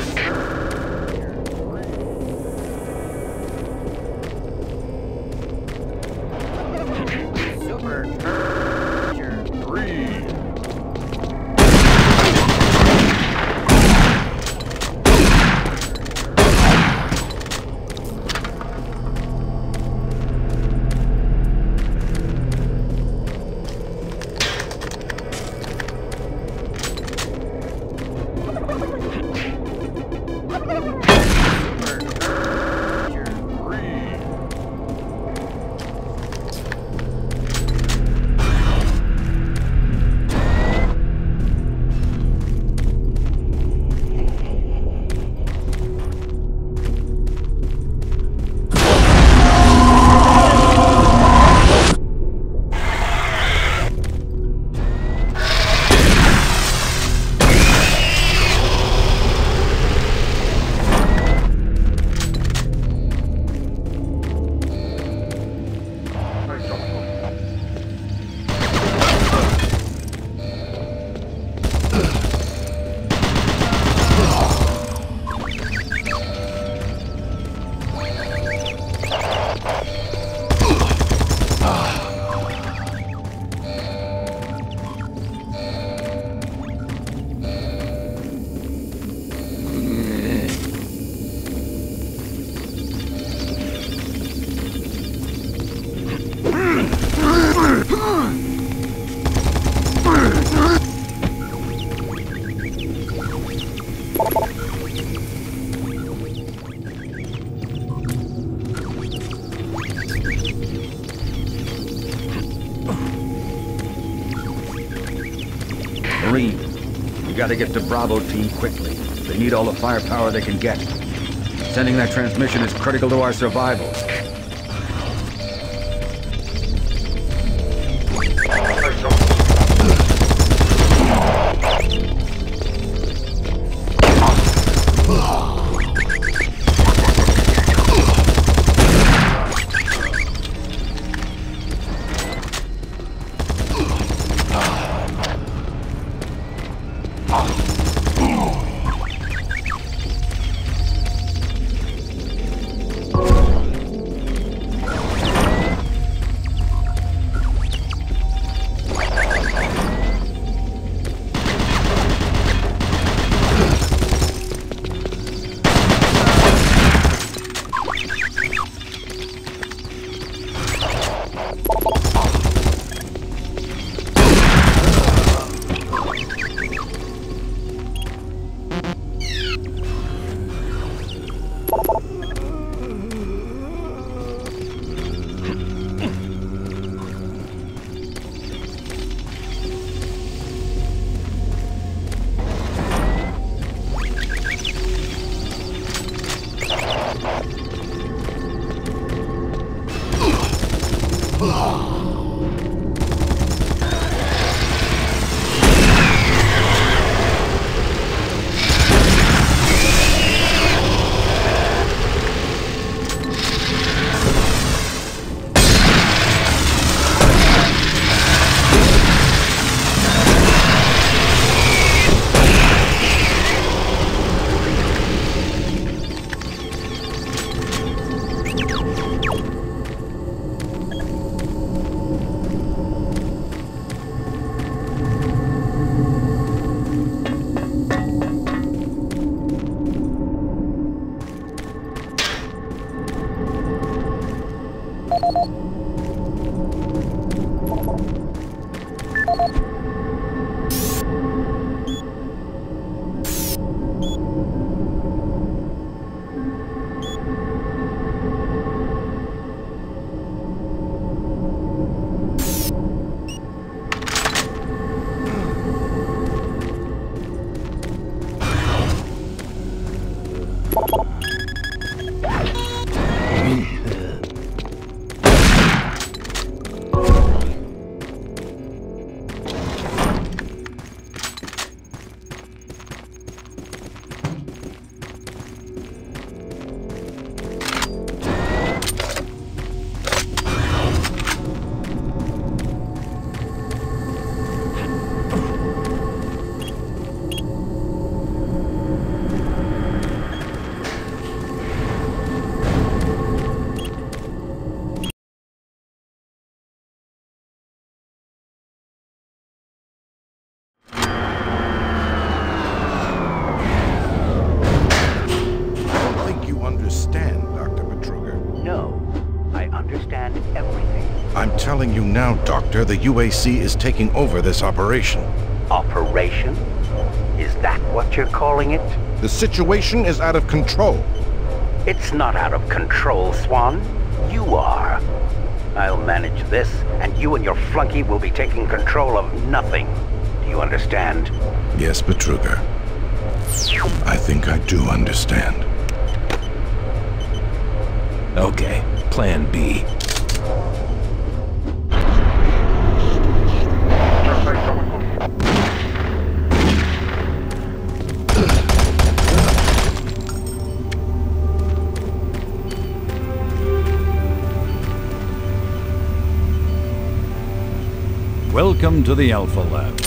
Marine. We gotta get to Bravo team quickly. They need all the firepower they can get. Sending that transmission is critical to our survival.
I'm telling you now, Doctor, the UAC is taking over this operation.
Operation? Is that what you're calling it?
The situation is out of control.
It's not out of control, Swan. You are. I'll manage this, and you and your flunky will be taking control of nothing. Do you understand?
Yes, Betruger. I think I do understand.
Okay, Plan B.
Welcome to the Alpha Labs.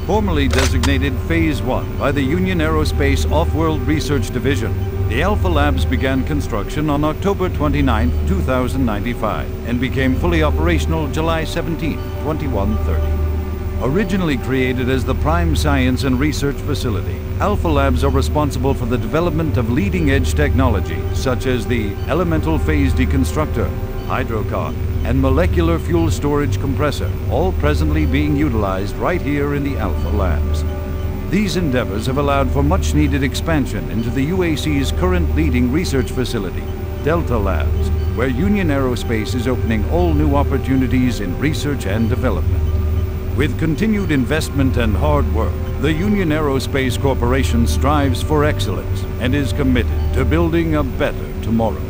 Formerly designated Phase 1 by the Union Aerospace Off-World Research Division, the Alpha Labs began construction on October 29, 2095, and became fully operational July 17, 2130. Originally created as the prime science and research facility, Alpha Labs are responsible for the development of leading-edge technology, such as the elemental phase deconstructor, hydrocon, and molecular fuel storage compressor, all presently being utilized right here in the Alpha Labs. These endeavors have allowed for much-needed expansion into the UAC's current leading research facility, Delta Labs, where Union Aerospace is opening all new opportunities in research and development. With continued investment and hard work, the Union Aerospace Corporation strives for excellence and is committed to building a better tomorrow.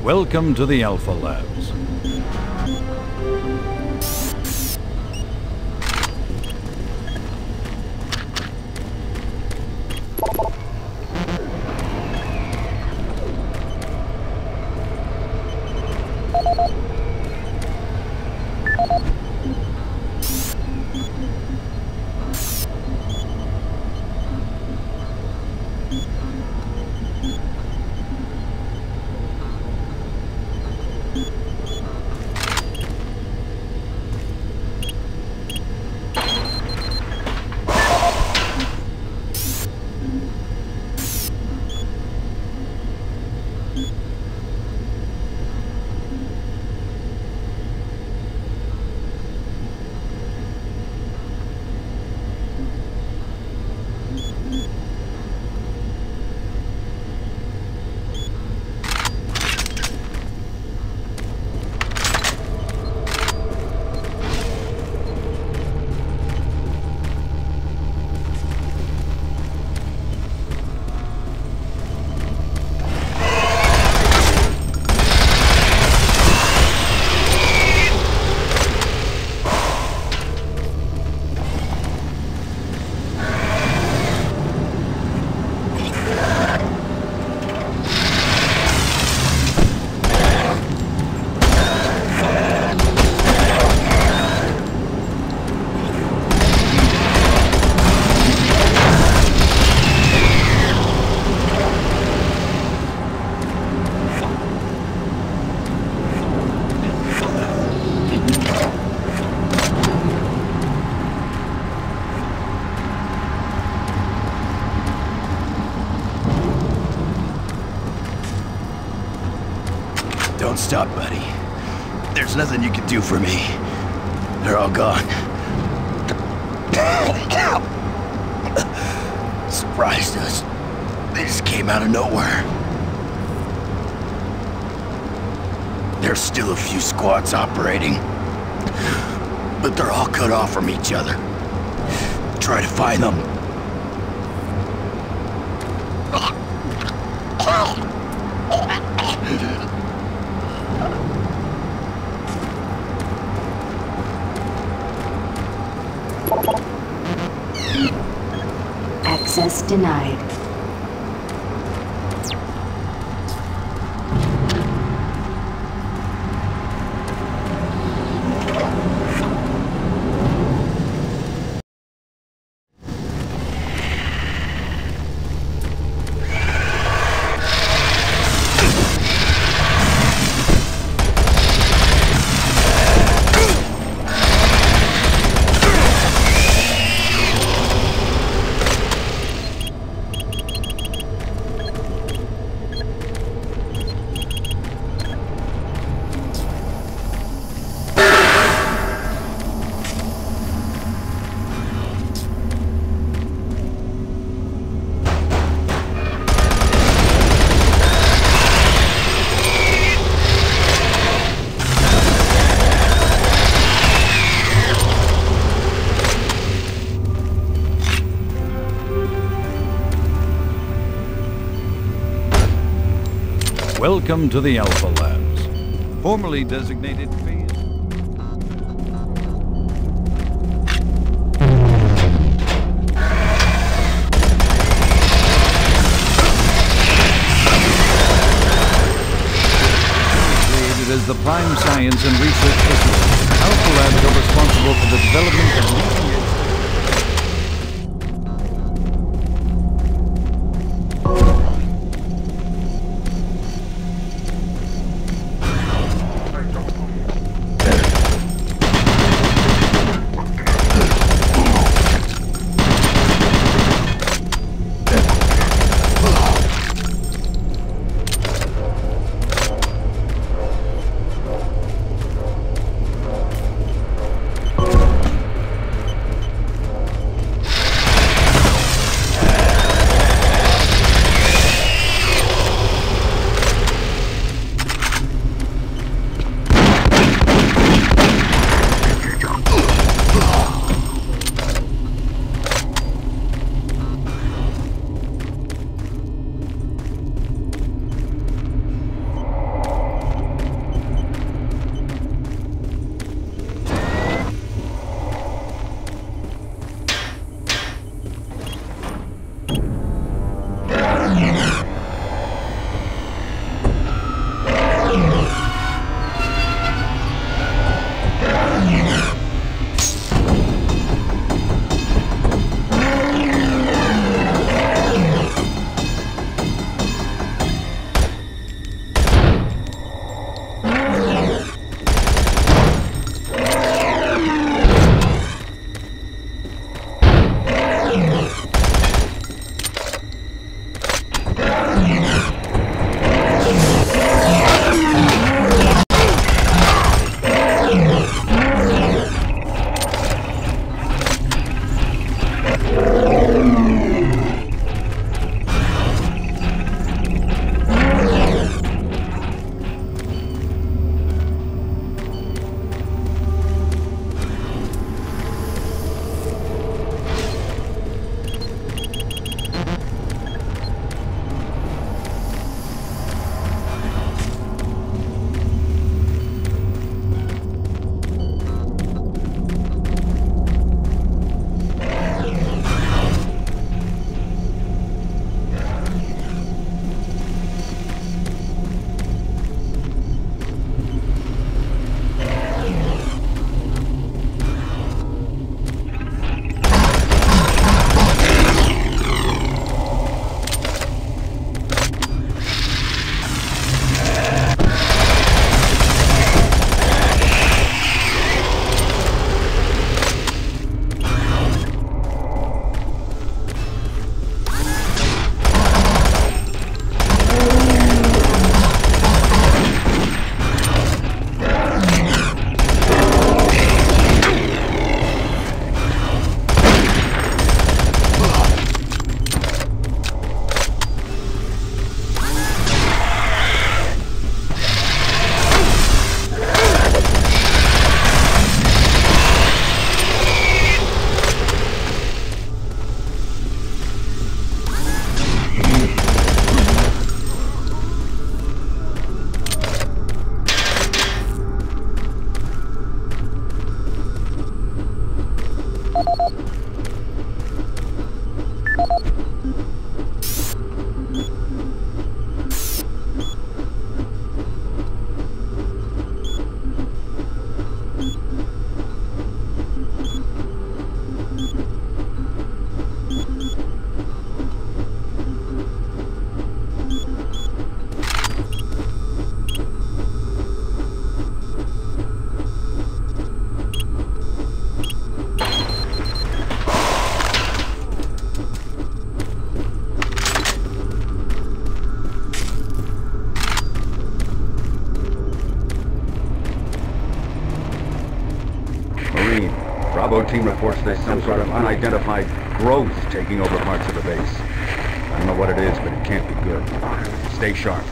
Welcome to the Alpha Labs.
Don't stop, buddy. There's nothing you can do for me. They're all gone. Surprised us. They just came out of nowhere. There's still a few squads operating, but they're all cut off from each other. Try to find them.
Access denied.
Welcome to the Alpha Labs, formerly designated Phase... Created as the prime science and research facility, Alpha Labs are responsible for the development of leading-edge...
Bravo team reports there's some sort of unidentified growth taking over parts of the base. I don't know what it is, but it can't be good. Stay sharp.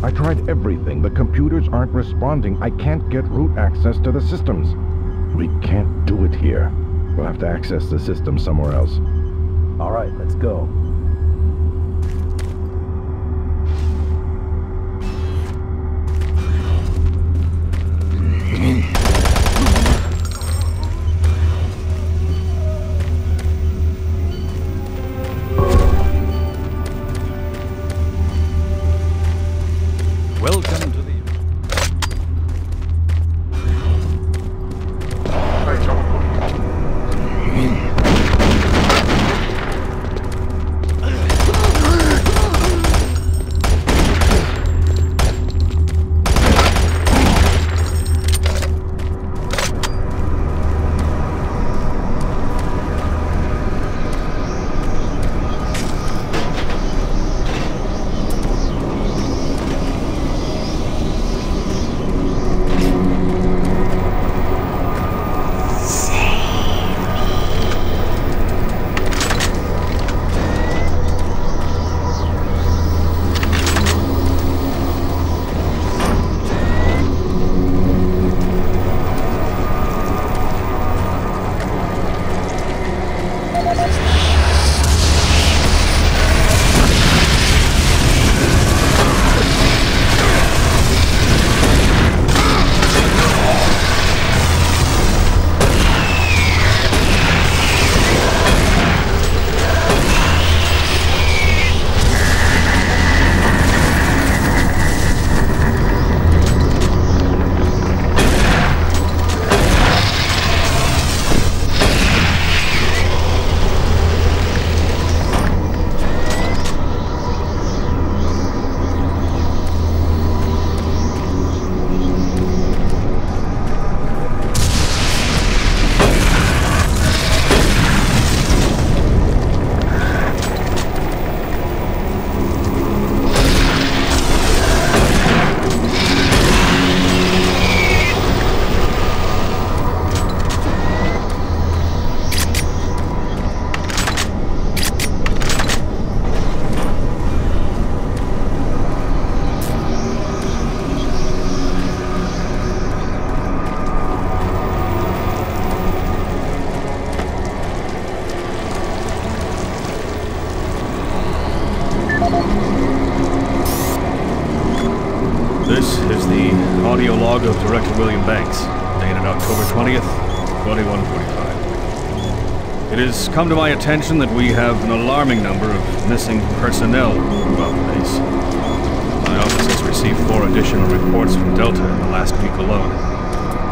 I tried everything. The computers aren't responding. I can't get root access to the systems. We can't do it here. We'll have to access the system somewhere else.
All right, let's go.
Welcome to the...
This is the audio log of Director William Banks, dated October 20th, 2145. It has come to my attention that we have an alarming number of missing personnel throughout the base. My office has received 4 additional reports from Delta in the last week alone,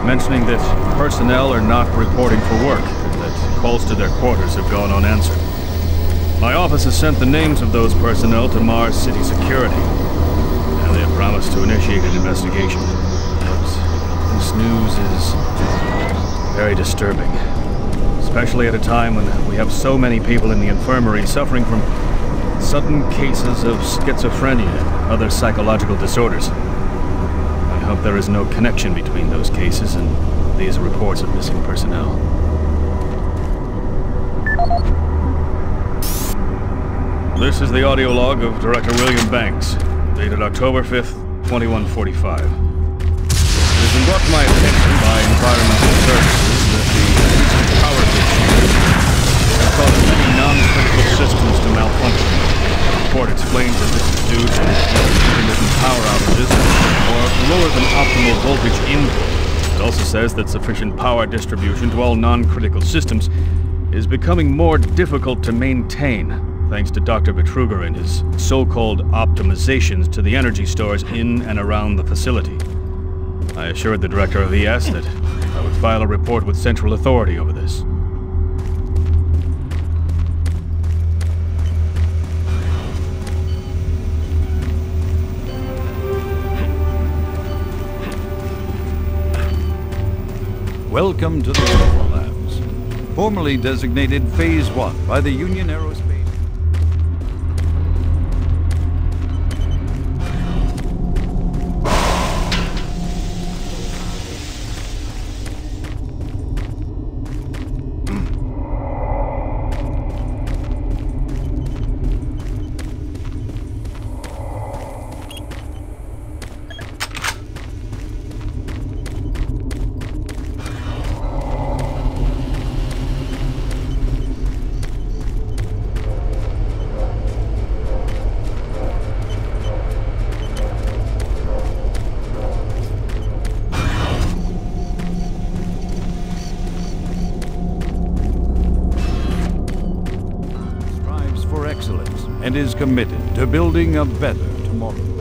mentioning that personnel are not reporting for work and that calls to their quarters have gone unanswered. My office has sent the names of those personnel to Mars City Security. They have promised to initiate an investigation. But this news is very disturbing. Especially at a time when we have so many people in the infirmary suffering from sudden cases of schizophrenia and other psychological disorders. I hope there is no connection between those cases and these reports of missing personnel. This is the audio log of Director William Banks, dated October 5th, 2145. It has been brought to my attention by environmental services that the recent power issues have caused many non-critical systems to malfunction. The report explains that this is due to intermittent power outages or lower than optimal voltage input. It also says that sufficient power distribution to all non-critical systems is becoming more difficult to maintain, thanks to Dr. Betruger and his so-called optimizations to the energy stores in and around the facility. I assured the director of ES that I would file a report with Central Authority over this.
Welcome to the Alpha Labs, formerly designated Phase 1 by the Union Aerospace. and is committed to building a better tomorrow.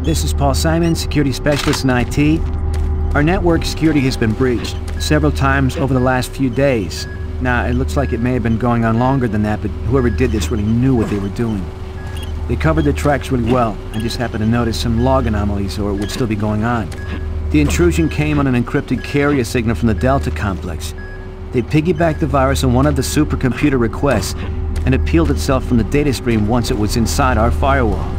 This is Paul Simon, Security Specialist in IT. Our network security has been breached several times over the last few days. Now, it looks like it may have been going on longer than that, but whoever did this really knew what they were doing. They covered the tracks really well. I just happened to notice some log anomalies, or it would still be going on. The intrusion came on an encrypted carrier signal from the Delta complex. They piggybacked the virus on one of the supercomputer requests, and it peeled itself from the data stream once it was inside our firewall.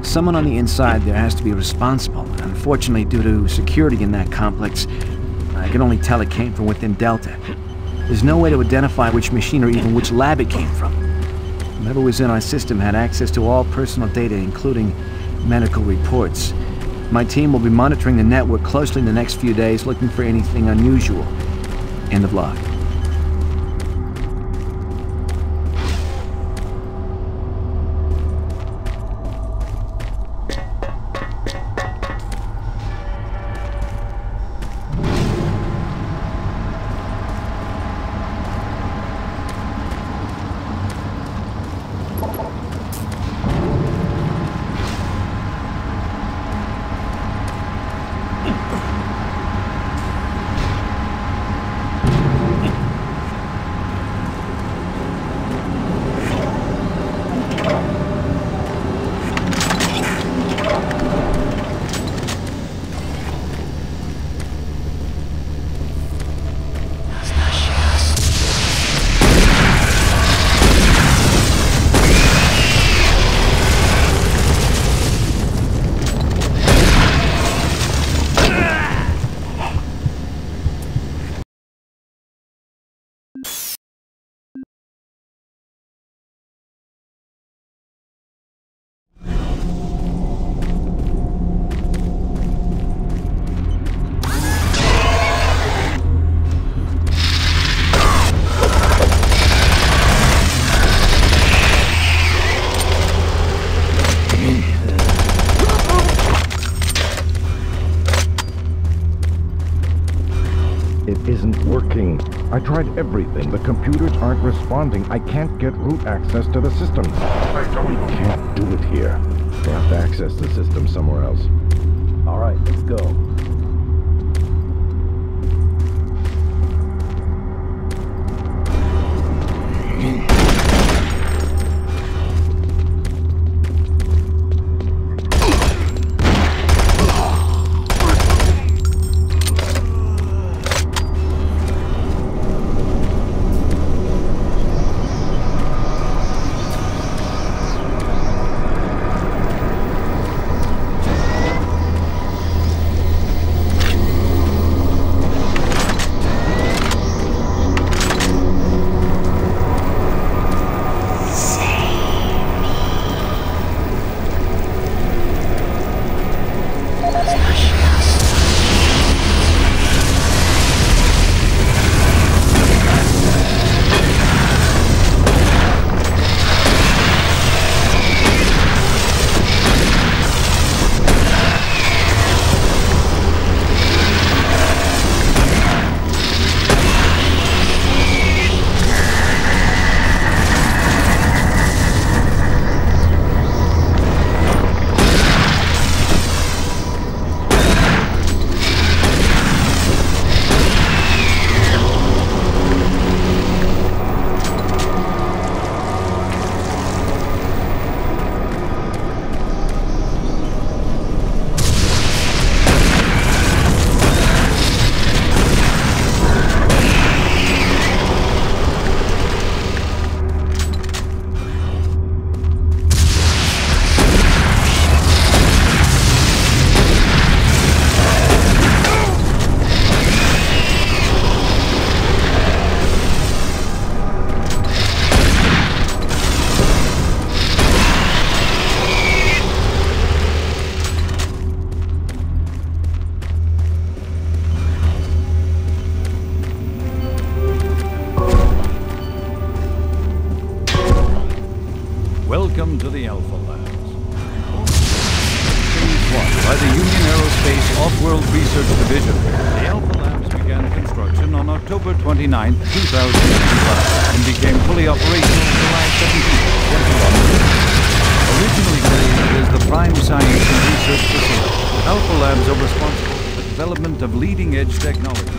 Someone on the inside there has to be responsible. Unfortunately, due to security in that complex, I can only tell it came from within Delta. There's no way to identify which machine or even which lab it came from. Whoever was in our system had access to all personal data, including medical reports. My team will be monitoring the network closely in the next few days, looking for anything unusual. End of log.
I tried everything. The computers aren't responding. I can't get root access to the systems. We can't do it here. We'll have to access the system somewhere else.
All right, let's go.
the Alpha Labs. Phase 1 by the Union Aerospace Off-World Research Division. The Alpha Labs began construction on October 29, 2095 and became fully operational July 17, 2021. Originally created as the Prime Science and Research Facility, Alpha Labs are responsible for the development of leading-edge technology.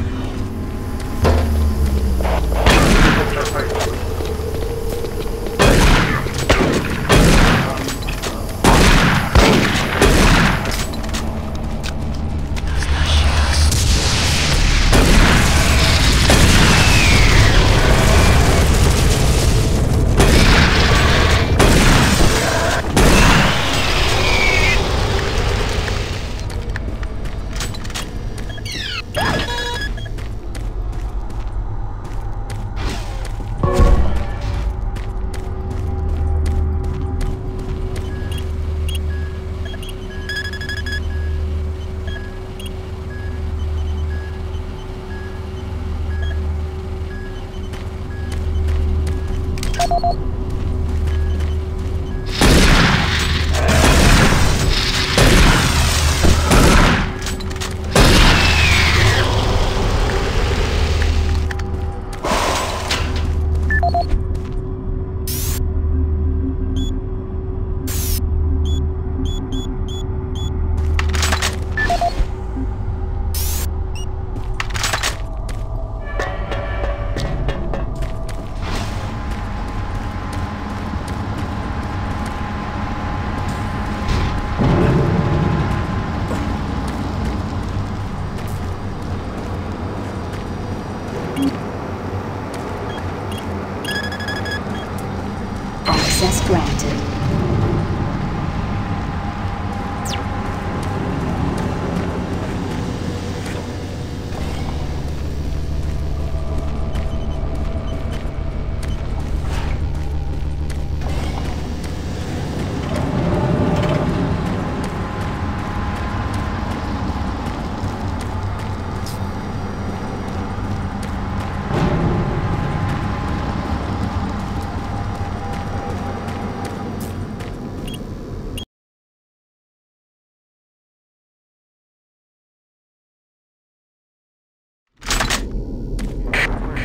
Access granted.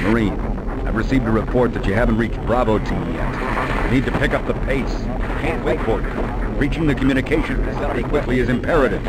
Marine, I've received a report that you haven't reached Bravo Team yet. You need to pick up the pace. Can't wait for you. Reaching the communication facility quickly is imperative.